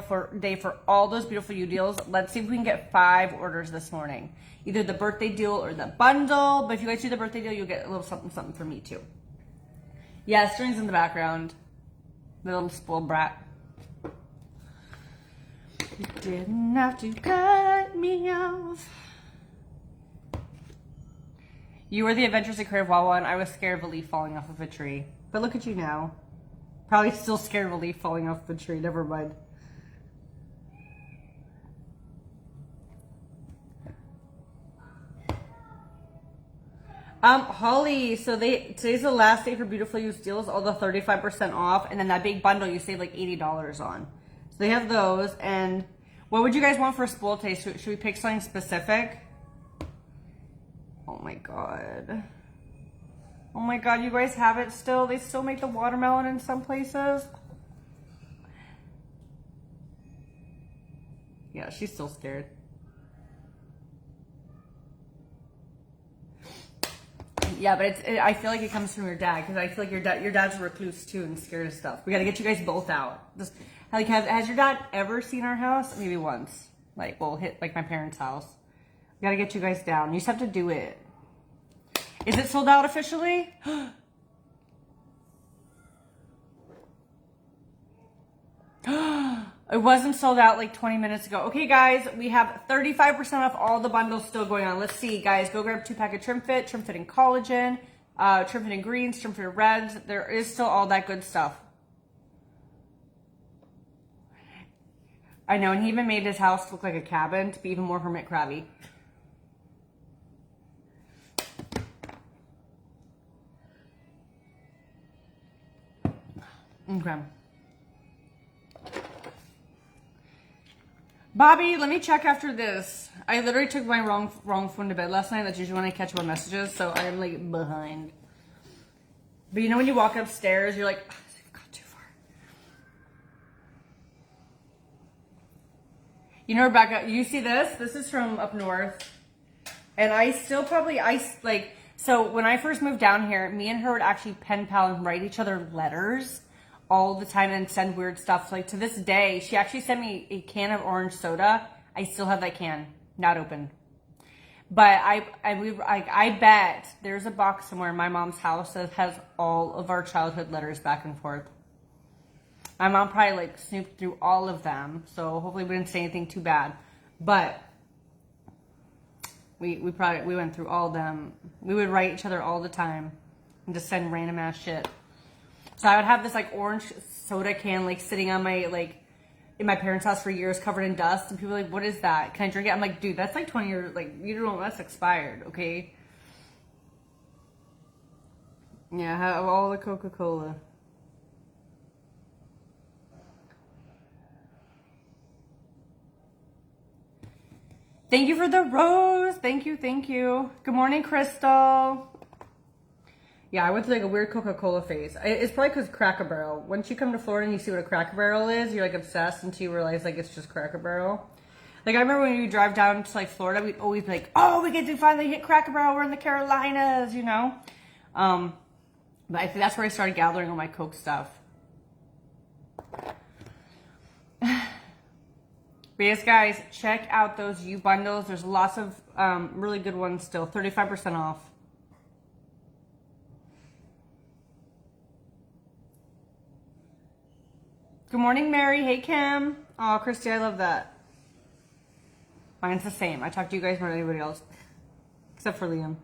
for all those beautiful you deals. Let's see if we can get 5 orders this morning. Either the birthday deal or the bundle. But if you guys do the birthday deal, you'll get a little something for me too. Yeah, strings in the background. The little spoiled brat. You didn't have to cut me off. You were the adventurous and creative Wawa, and I was scared of a leaf falling off of a tree. But look at you now. Probably still scared of a leaf falling off the tree. Never mind. Holly, so today's the last day for Beautiful Use deals, all the 35% off, and then that big bundle you save like $80 on. So they have those, and what would you guys want for a spool taste? Should we pick something specific? Oh my god. Oh my god, you guys have it still? They still make the watermelon in some places? Yeah, she's still scared. Yeah, but I feel like it comes from your dad, because I feel like your dad's a recluse too and scared of stuff. We gotta get you guys both out. Just like has your dad ever seen our house? Maybe once. Like we'll hit like my parents' house. We gotta get you guys down. You just have to do it. Is it sold out officially? It wasn't sold out like 20 minutes ago. Okay, guys, we have 35% off all the bundles still going on. Let's see, guys. Go grab 2-pack of Trim Fit and Collagen, Trim Fit and Greens, Trim Fit and Reds. There is still all that good stuff. I know, and he even made his house look like a cabin to be even more hermit crabby. Okay. Bobby, let me check after this. I literally took my wrong phone to bed last night. That's usually when I catch up on messages, so I'm like behind. But you know when you walk upstairs, you're like, oh, I've gone too far. You know, Rebecca, you see this? This is from up north. And I still probably, so when I first moved down here, me and her would actually pen pal and write each other letters all the time and send weird stuff. Like to this day, she actually sent me a can of orange soda. I still have that can, not open. But I bet there's a box somewhere in my mom's house that has all of our childhood letters back and forth. My mom probably like snooped through all of them, so hopefully we didn't say anything too bad. But we went through all of them. We would write each other all the time and just send random ass shit. So I would have this like orange soda can like sitting on my like in my parents' house for years, covered in dust, and people are like, "What is that? Can I drink it?" I'm like, "Dude, that's like 20 years. Like you don't know that's expired, okay?" Yeah, have all the Coca-Cola. Thank you for the rose. Thank you, thank you. Good morning, Crystal. Yeah, I went through like a weird Coca-Cola phase. It's probably because Cracker Barrel. Once you come to Florida and you see what a Cracker Barrel is, you're like obsessed until you realize like it's just Cracker Barrel. Like I remember when we drive down to like Florida, we'd always be like, "Oh, we get to finally hit Cracker Barrel. We're in the Carolinas," you know. But I think that's where I started gathering all my Coke stuff. But yes, guys, check out those U bundles. There's lots of really good ones still. 35% off. Good morning, Mary. Hey, Kim. Oh, Christy, I love that. Mine's the same. I talk to you guys more than anybody else. Except for Liam.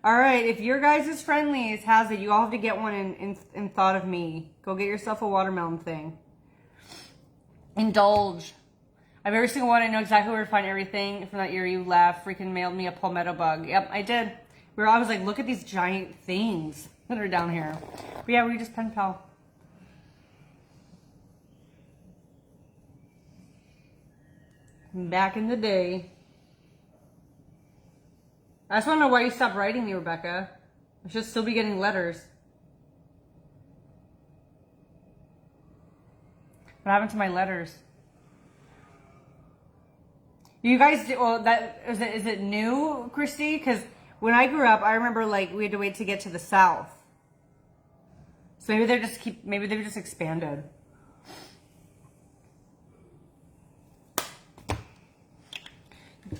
All right, if your guys' friendlies has it, you all have to get one in thought of me. Go get yourself a watermelon thing. Indulge. I have every single one. I know exactly where to find everything from that year you left. Freaking mailed me a palmetto bug. Yep, I did. I was like, look at these giant things that are down here. But yeah, we just pen pal. Back in the day. I just want to know why you stopped writing me, Rebecca. I should still be getting letters. What happened to my letters? You guys, well, that is it new, Christy? Because when I grew up, I remember like we had to wait to get to the South. So maybe they've just expanded.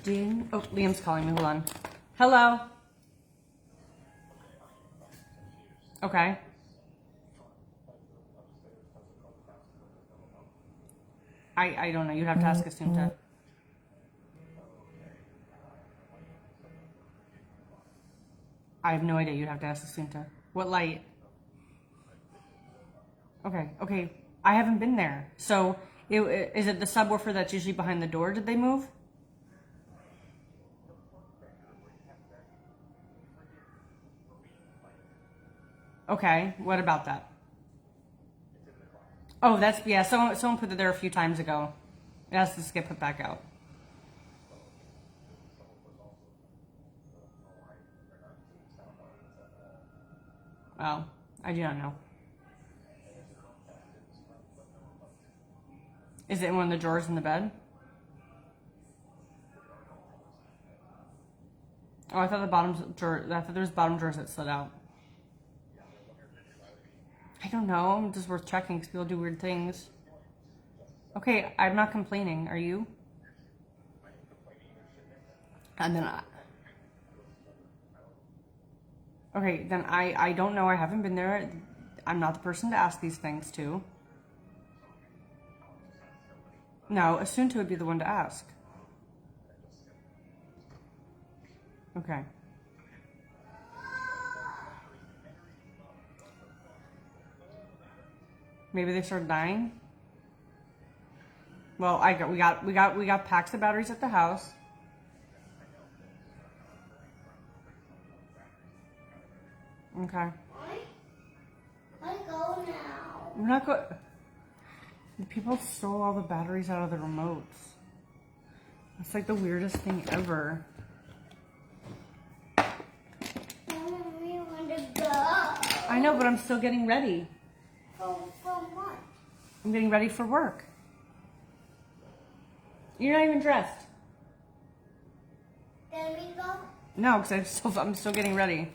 Ding. Oh, Liam's calling me. Hold on. Hello. Okay. I don't know. You'd have to ask Asunta. I have no idea. You'd have to ask Asunta. What light? Okay. I haven't been there. So, is it the subwoofer that's usually behind the door? Did they move? Okay. What about that? Oh, yeah. Someone put it there a few times ago. It has to get put back out. Oh, I do not know. Is it in one of the drawers in the bed? Oh, I thought there was bottom drawers that slid out. I don't know. It's just worth checking because people do weird things. Okay, I'm not complaining. Are you? And then okay, then I don't know. I haven't been there. I'm not the person to ask these things to. No, Asunta would be the one to ask. Okay. Maybe they started dying. Well, we got packs of batteries at the house. Okay. I go now. I'm not going. The people stole all the batteries out of the remotes. That's like the weirdest thing ever. We want to go. I know, but I'm still getting ready. For what? I'm getting ready for work. You're not even dressed. Can we go? No, because I'm still getting ready.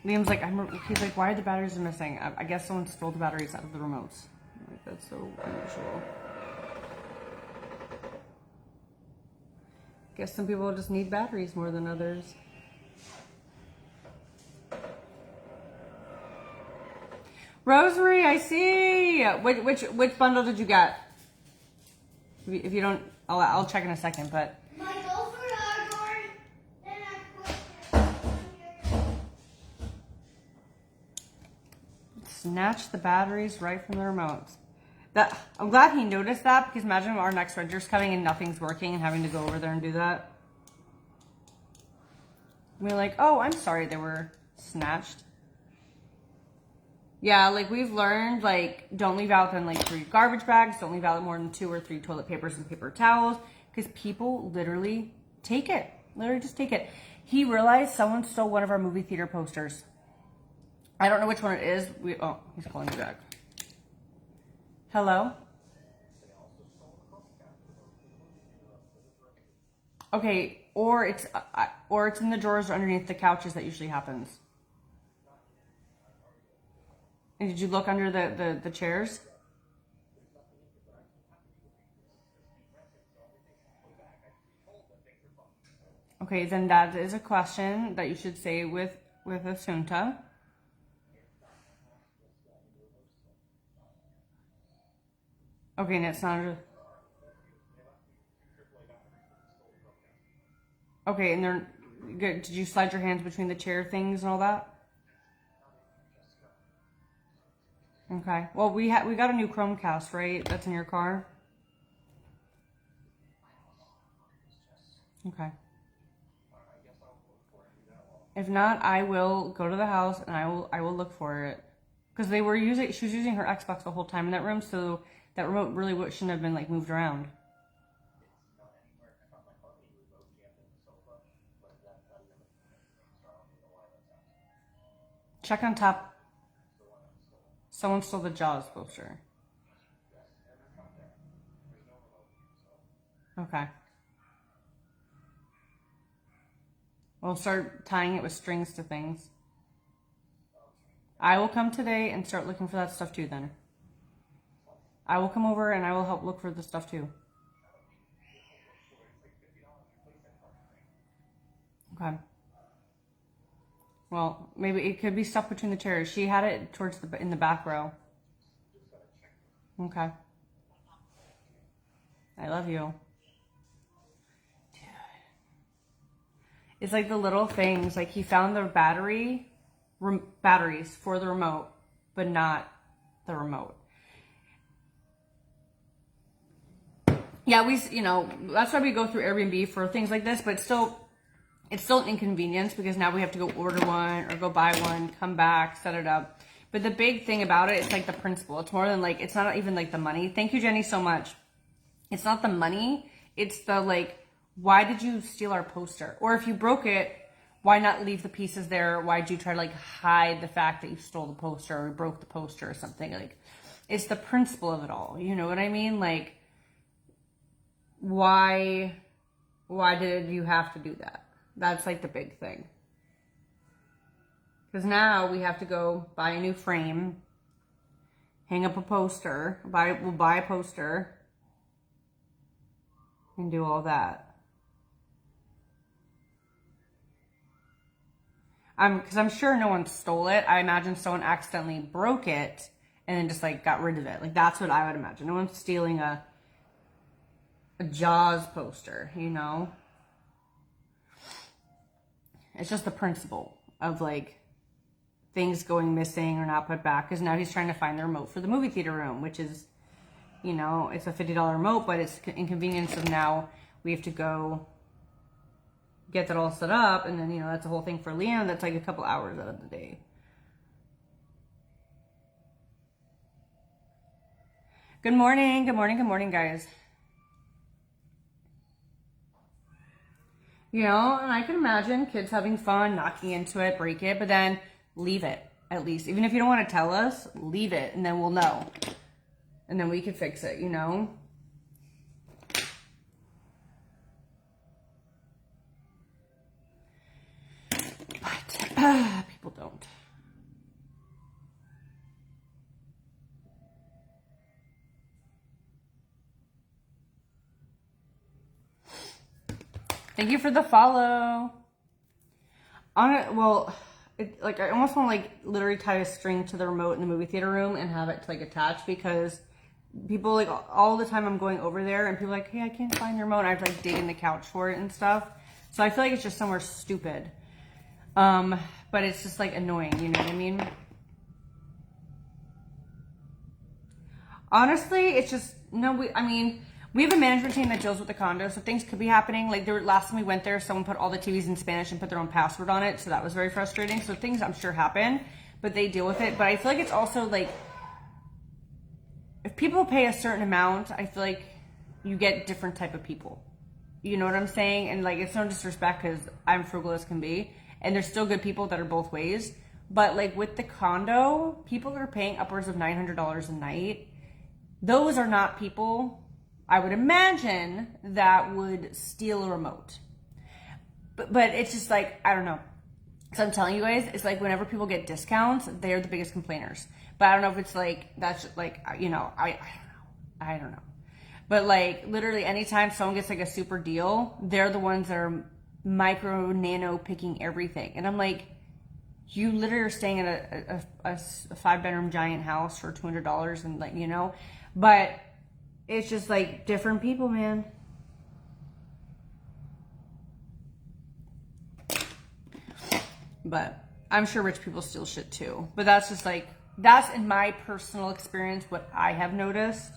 Liam's like, he's like, why are the batteries missing? I guess someone stole the batteries out of the remotes. I'm like, that's so unusual. Guess some people just need batteries more than others. Rosary, I see. Which bundle did you get? If you don't, I'll check in a second. But My gopher are going. Then I put snatch the batteries right from the remotes. I'm glad he noticed that, because imagine if our next renter's coming and nothing's working and having to go over there and do that. We're like, oh, I'm sorry they were snatched. Yeah, like we've learned, like, don't leave out than like 3 garbage bags. Don't leave out more than 2 or 3 toilet papers and paper towels, because people literally take it. Literally just take it. He realized someone stole one of our movie theater posters. I don't know which one it is. Oh, he's calling me back. Hello? Okay, or it's in the drawers or underneath the couches. That usually happens. And did you look under the chairs? Okay, then that is a question that you should say with Asunta. Okay, and it's not. Okay, and they're good. Did you slide your hands between the chair things and all that? Okay. Well, we got a new Chromecast, right? That's in your car. Okay. If not, I will go to the house and I will look for it, because she was using her Xbox the whole time in that room, so that remote really shouldn't have been like moved around. Check on top. Someone stole the Jaws poster. Okay. We'll start tying it with strings to things. I will come today and start looking for that stuff too then. I will come over and I will help look for the stuff too. Okay. Well, maybe it could be stuff between the chairs. She had it in the back row. Okay. I love you. Dude. It's like the little things. Like he found the batteries for the remote, but not the remote. Yeah, that's why we go through Airbnb for things like this, but it's still an inconvenience, because now we have to go order one or go buy one, come back, set it up. But the big thing about it is like the principle. It's more than like, it's not even like the money. Thank you, Jenny, so much. It's not the money. It's the like, why did you steal our poster? Or if you broke it, why not leave the pieces there? Why'd you try to like hide the fact that you stole the poster or broke the poster or something? Like, it's the principle of it all. You know what I mean? Like, why did you have to do that? That's like the big thing. Because now we have to go buy a new frame, hang up a poster, we'll buy a poster, and do all that. Because I'm sure no one stole it. I imagine someone accidentally broke it and then just like got rid of it. Like that's what I would imagine. No one's stealing a Jaws poster, you know? It's just the principle of like things going missing or not put back. Because now he's trying to find the remote for the movie theater room, which is, it's a $50 remote, but it's inconvenience of now we have to go get that all set up. And then, that's a whole thing for Liam. That's like a couple hours out of the day. Good morning, good morning, good morning, guys. You know, and I can imagine kids having fun, knocking into it, break it, but then leave it, at least. Even if you don't want to tell us, leave it, and then we'll know. And then we can fix it, you know? But people don't. Thank you for the follow. Well, like I almost want to like literally tie a string to the remote in the movie theater room and have it like attached, because people like all the time I'm going over there and people are like, hey, I can't find your remote. And I have to like dig in the couch for it and stuff. So I feel like it's just somewhere stupid. But it's just like annoying, you know what I mean? Honestly, it's just, no, we have a management team that deals with the condo, so things could be happening. Like last time we went there, someone put all the TVs in Spanish and put their own password on it, so that was very frustrating. So things I'm sure happen, but they deal with it. But I feel like it's also like, if people pay a certain amount, I feel like you get different type of people. You know what I'm saying? And like, it's no disrespect because I'm frugal as can be, and there's still good people that are both ways. But like with the condo, people that are paying upwards of $900 a night, those are not people I would imagine that would steal a remote. But it's just like, I don't know. So I'm telling you guys, it's like whenever people get discounts, they're the biggest complainers. But I don't know if it's like, that's like, you know, I don't know. But like literally anytime someone gets like a super deal, they're the ones that are micro nano picking everything. And I'm like, you literally are staying in a 5-bedroom giant house for $200 and like, you know, but it's just like different people, man. But I'm sure rich people steal shit too. But that's just like, that's in my personal experience what I have noticed.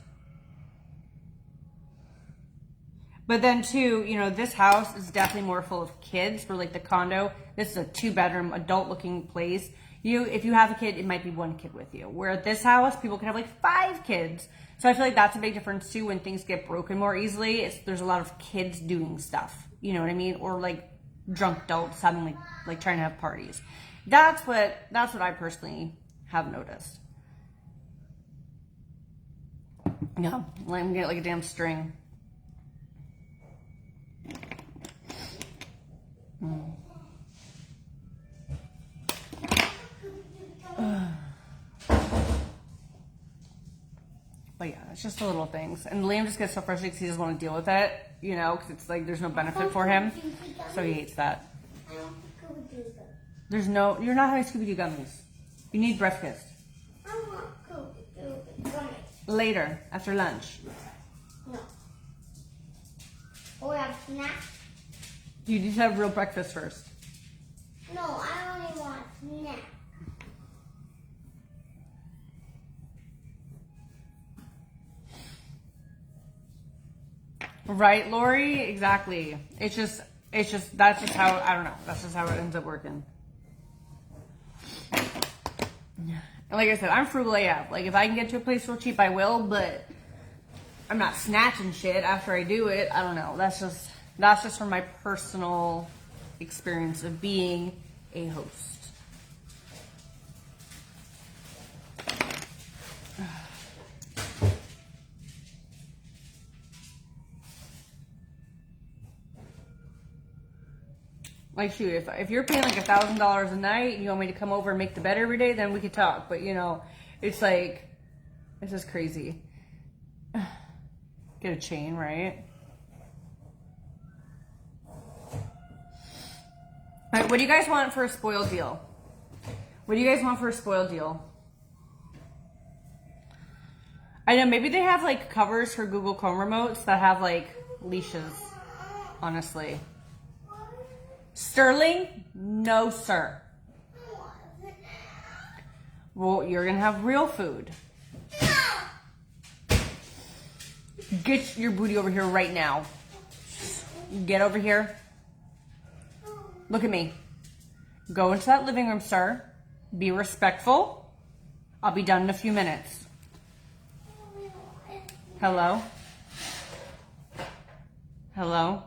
But then too, you know, this house is definitely more full of kids. For like the condo, this is a 2-bedroom adult looking place. If you have a kid, it might be 1 kid with you. Where at this house, people can have like 5 kids. So I feel like that's a big difference too. When things get broken more easily, there's a lot of kids doing stuff. You know what I mean? Or like drunk adults having like trying to have parties. That's what I personally have noticed. Yeah, let me get like a damn string. But yeah, it's just the little things. And Liam just gets so frustrated because he doesn't want to deal with it, you know, because it's like there's no benefit for him. So he hates that. You're not having Scooby-Doo gummies. You need breakfast. I want Scooby-Doo gummies. Later, after lunch. No. Or have snacks? You need to have real breakfast first. No, I only want snacks. Right, Lori? Exactly. It's just, that's just how, I don't know. That's just how it ends up working. And like I said, I'm frugal AF. Like, if I can get to a place real cheap, I will, but I'm not snatching shit after I do it. I don't know. That's just from my personal experience of being a host. Like, shoot, if you're paying like $1,000 a night and you want me to come over and make the bed every day, then we could talk. But, you know, it's like, it's just crazy. Get a chain, right? All right, what do you guys want for a spoiled deal? What do you guys want for a spoiled deal? I know, maybe they have like covers for Google Chrome remotes that have like leashes, honestly. Sterling? No, sir. Well, you're going to have real food. Get your booty over here right now. Get over here. Look at me. Go into that living room, sir. Be respectful. I'll be done in a few minutes. Hello? Hello?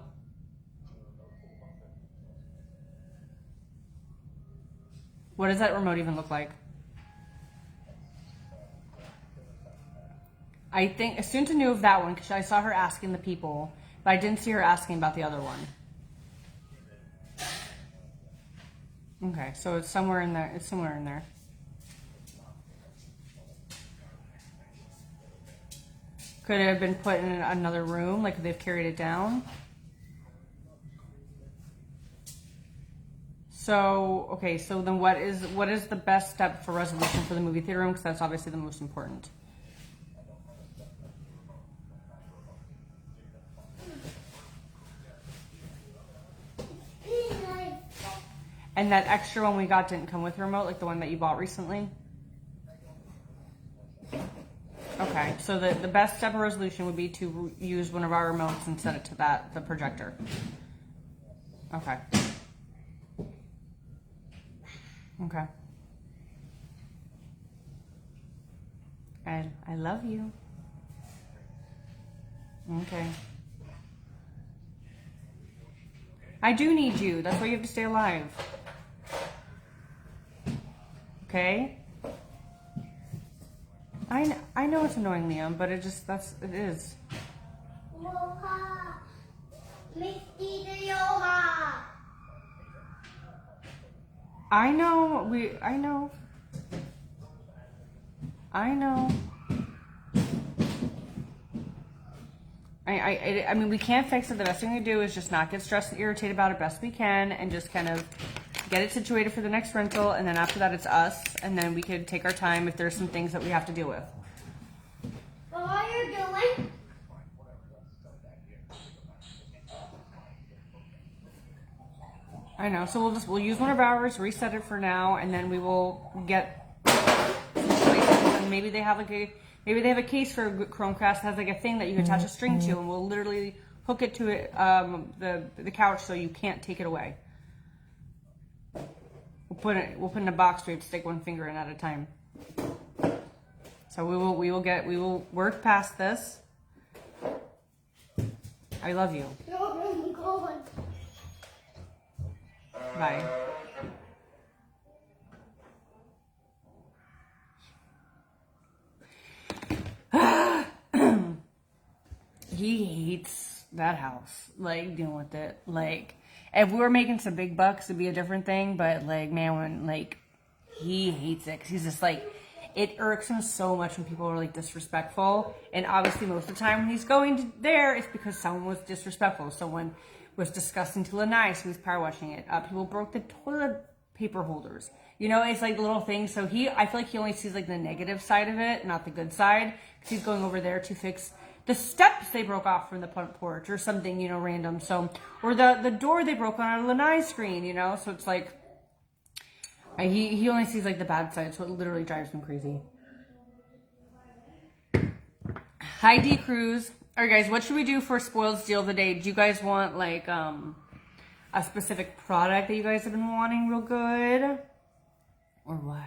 What does that remote even look like? I think Asunta knew of that one because I saw her asking the people, but I didn't see her asking about the other one. Okay, so it's somewhere in there. It's somewhere in there. Could it have been put in another room? Like they've carried it down? So, okay, so then what is the best step for resolution for the movie theater room? Because that's obviously the most important. And that extra one we got didn't come with a remote, like the one that you bought recently? Okay, so the best step of resolution would be to use one of our remotes and set it to the projector. Okay. Okay. I love you. Okay. I do need you. That's why you have to stay alive. Okay? I know it's annoying, Liam, but it is. Yoha. Misty the Yoha. I know. I mean, we can't fix it. The best thing to do is just not get stressed and irritated about it best we can and just kind of get it situated for the next rental. And then after that, it's us. And then we could take our time if there's some things that we have to deal with. What are you doing? I know. So we'll use one of ours, reset it for now, and then we will get situations. And maybe they have maybe they have a case for Chromecast that has like a thing that you can attach a string to, and we'll literally hook it to it, the couch so you can't take it away. We'll put it in a box where you have to stick one finger in at a time. So we will work past this. I love you. No, go on. Bye. He hates that house. Like, dealing with it. Like, if we were making some big bucks, it'd be a different thing. But, like, man, when, like, he hates it. 'Cause he's just, like, it irks him so much when people are, like, disrespectful. And obviously, most of the time when he's going there, it's because someone was disrespectful. Someone was disgusting to Lanai, so he's power washing it. People broke the toilet paper holders. You know, it's, like, little things. So I feel like he only sees, like, the negative side of it, not the good side. Because he's going over there to fix the steps they broke off from the front porch or something, you know, random. So, or the door they broke on our Lanai screen, you know. So it's like, he only sees like the bad side. So it literally drives him crazy. Hi, D Cruz. All right, guys, what should we do for spoiled steal of the day? Do you guys want like a specific product that you guys have been wanting real good, or what?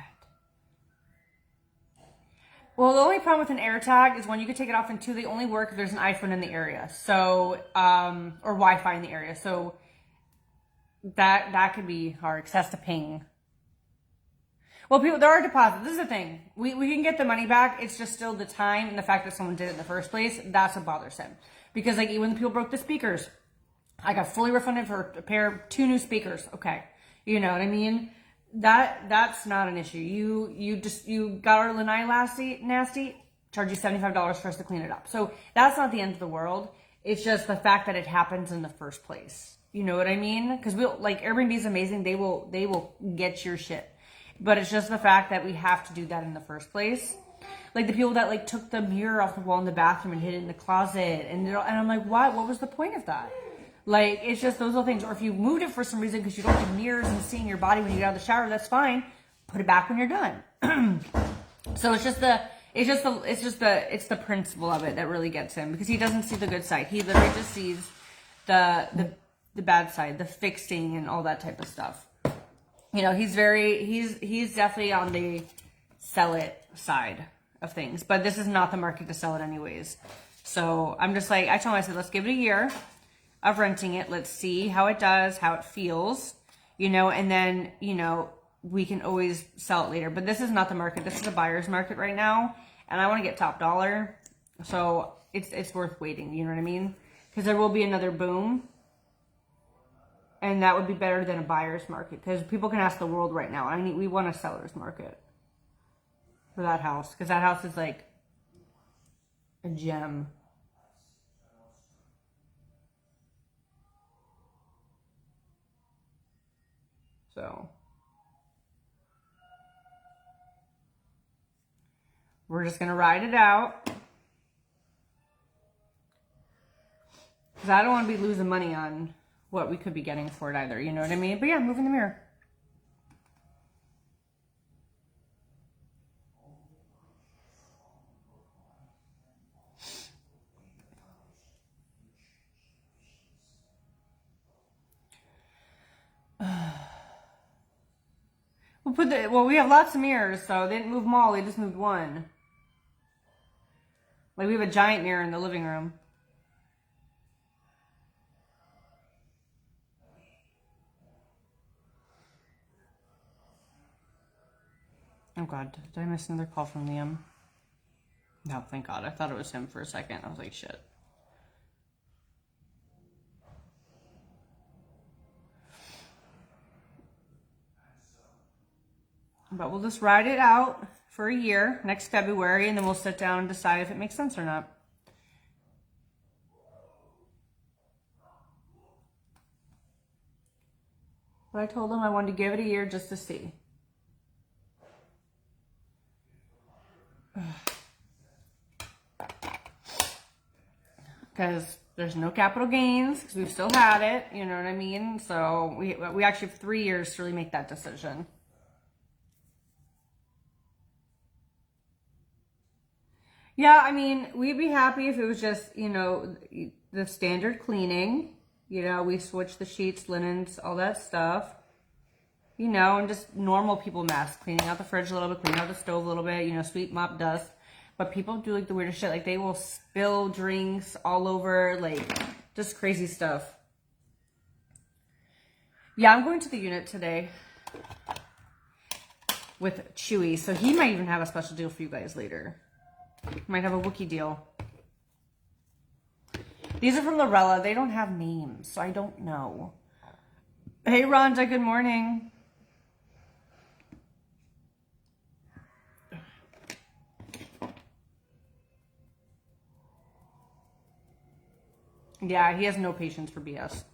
Well, the only problem with an AirTag is when you can take it off, and two, they only work if there's an iPhone in the area, so or Wi-Fi in the area. So that could be hard because it has to ping. Well, there are deposits. This is the thing. We can get the money back. It's just still the time and the fact that someone did it in the first place. That's what bothers him. Because like even when the people broke the speakers, I got fully refunded for two new speakers. Okay, you know what I mean. That's not an issue. You got our Lanai nasty, charge you $75 for us to clean it up. So that's not the end of the world. It's just the fact that it happens in the first place. You know what I mean? Because Airbnb is amazing. They will get your shit. But it's just the fact that we have to do that in the first place. Like the people that like took the mirror off the wall in the bathroom and hid it in the closet, and I'm like, what was the point of that? Like, it's just those little things. Or if you moved it for some reason because you don't have mirrors and seeing your body when you get out of the shower, that's fine. Put it back when you're done. So it's the principle of it that really gets him, because he doesn't see the good side. He literally just sees the bad side, the fixing and all that type of stuff. You know, he's definitely on the sell it side of things, but this is not the market to sell it anyways. So I'm just like, I told him, I said, let's give it a year of renting it. Let's see how it does, how it feels, you know, and then, you know, we can always sell it later. But this is not the market. This is a buyer's market right now. And I want to get top dollar. So it's worth waiting. You know what I mean? Because there will be another boom. And that would be better than a buyer's market. Because people can ask the world right now. We want a seller's market for that house. Because that house is like a gem. So we're just gonna ride it out, because I don't want to be losing money on what we could be getting for it either, you know what I mean? But yeah, moving the mirror. We have lots of mirrors, so they didn't move them all, they just moved one. Like, we have a giant mirror in the living room. Oh God, did I miss another call from Liam? No, thank God. I thought it was him for a second. I was like, shit. But we'll just ride it out for a year, next February, and then we'll sit down and decide if it makes sense or not. But I told him I wanted to give it a year just to see. Because there's no capital gains, because we've still had it, you know what I mean? So we actually have 3 years to really make that decision. Yeah, I mean, we'd be happy if it was just, you know, the standard cleaning. You know, we switch the sheets, linens, all that stuff. You know, and just normal people mess. Cleaning out the fridge a little bit, cleaning out the stove a little bit, you know, sweep, mop, dust. But people do like the weirdest shit. Like, they will spill drinks all over, like, just crazy stuff. Yeah, I'm going to the unit today with Chewy. So he might even have a special deal for you guys later. Might have a Wookiee deal. These are from Lorella. They don't have names, so I don't know. Hey, Rhonda, good morning. Yeah, he has no patience for BS.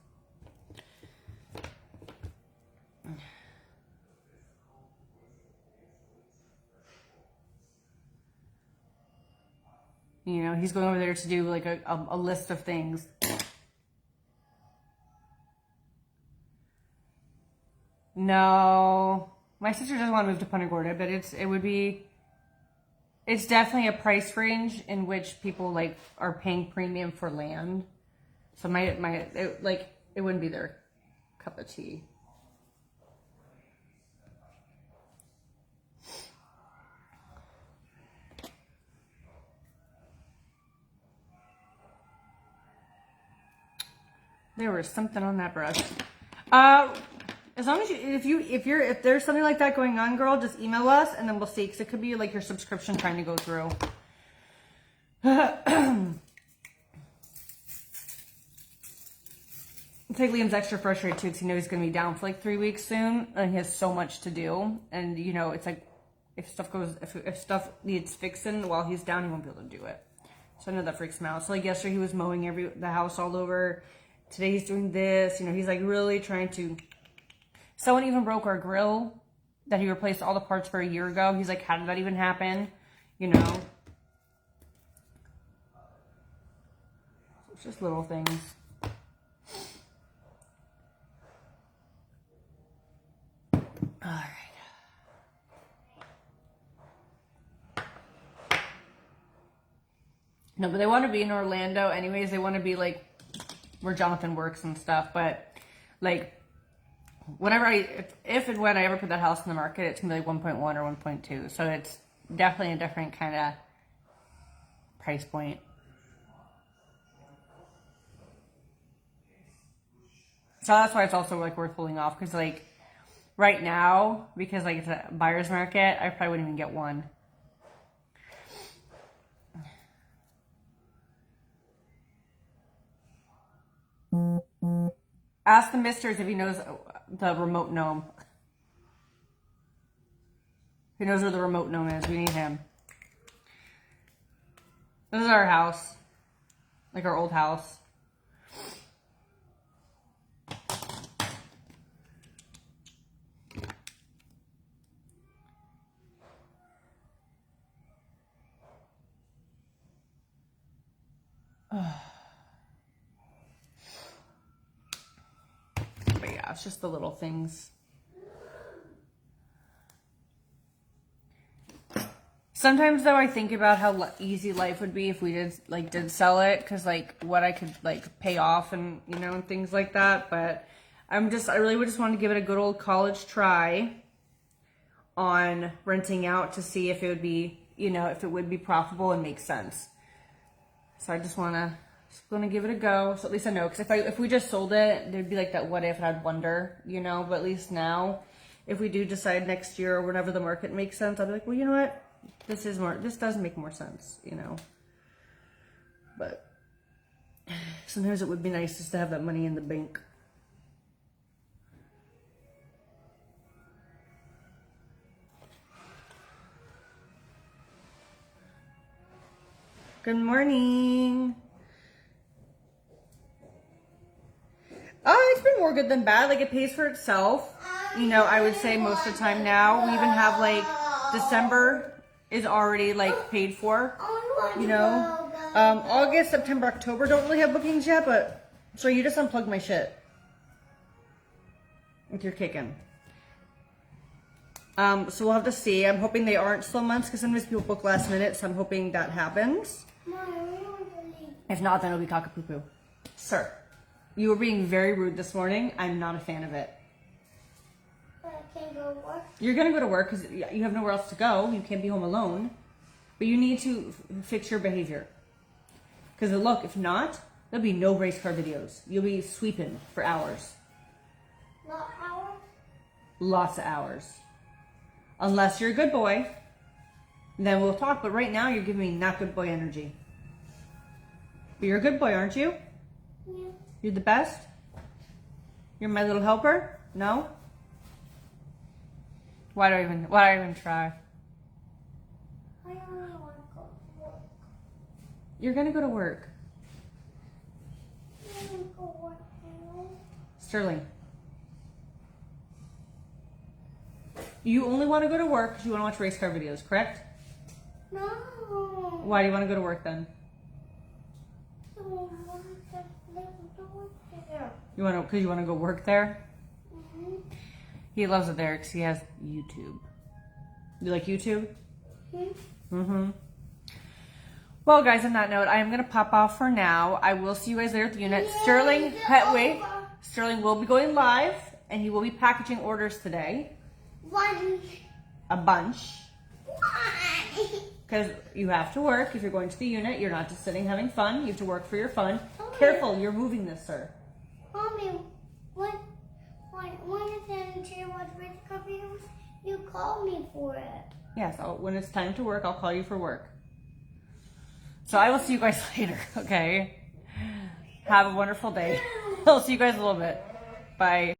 You know, he's going over there to do like a list of things. No, my sister doesn't want to move to Punta Gorda, but it's definitely a price range in which people like are paying premium for land. So it wouldn't be their cup of tea. There was something on that brush. As long as if there's something like that going on, girl, just email us and then we'll see. Because it could be like your subscription trying to go through. I think Liam's extra frustrated too because he knows he's going to be down for like 3 weeks soon. And he has so much to do. And, you know, it's like if stuff needs fixing while he's down, he won't be able to do it. So I know that freaks him out. So like yesterday he was mowing the house all over. Today he's doing this, you know, he's like really trying to. Someone even broke our grill that he replaced all the parts for a year ago. He's like, how did that even happen? You know, it's just little things. All right. No, but they want to be in Orlando anyways. They want to be like where Jonathan works and stuff, but like whenever if and when I ever put that house in the market, it's gonna be like 1.1 or 1.2, so it's definitely a different kind of price point. So that's why it's also like worth holding off, because like right now, because like it's a buyer's market, I probably wouldn't even get one. Ask the misters if he knows the remote gnome. Who knows where the remote gnome is? We need him. This is our house. Like our old house. But yeah, it's just the little things. Sometimes though, I think about how easy life would be if we did sell it, because like what I could like pay off and and things like that. But I really would just want to give it a good old college try on renting out to see if it would be if it would be profitable and make sense. So I just want to give it a go. So at least I know, because if we just sold it, there'd be like that what if, and I'd wonder, But at least now, if we do decide next year or whenever the market makes sense, I'll be like, well, you know what? This does make more sense, But sometimes it would be nice just to have that money in the bank. Good morning. Oh, it's been more good than bad. Like, it pays for itself. I would say most of the time now. We even have like December is already like paid for. August, September, October don't really have bookings yet, but so you just unplugged my shit with your kicking. So we'll have to see. I'm hoping they aren't slow months, because sometimes people book last minute, so I'm hoping that happens. If not, then it'll be cockapoo-poo. Sir, you were being very rude this morning. I'm not a fan of it. But I can't go to work. You're going to go to work because you have nowhere else to go. You can't be home alone. But you need to fix your behavior. Because look, if not, there'll be no race car videos. You'll be sweeping for hours. Not hours? Lots of hours. Unless you're a good boy, then we'll talk. But right now, you're giving me not good boy energy. But you're a good boy, aren't you? Yeah. You're the best? You're my little helper? No? Why do I even try? I only want to go to work. You're gonna go to work. I want to go to work. Sterling. You only want to go to work because you want to watch race car videos, correct? No. Why do you want to go to work then? I don't want to live there. You want to, because you want to go work there? Mm-hmm. He loves it there because he has YouTube. You like YouTube? Mm-hmm. Well, guys, on that note, I am going to pop off for now. I will see you guys later at the unit. Yeah, Sterling, wait. Sterling will be going live, and he will be packaging orders today. One. A bunch. Why? Because you have to work. If you're going to the unit, you're not just sitting having fun. You have to work for your fun. Okay. Careful, you're moving this, sir. Mommy, when it's in to watch Rich videos, you call me for it. Yes, when it's time to work, I'll call you for work. So I will see you guys later, okay? Have a wonderful day. I'll see you guys in a little bit. Bye.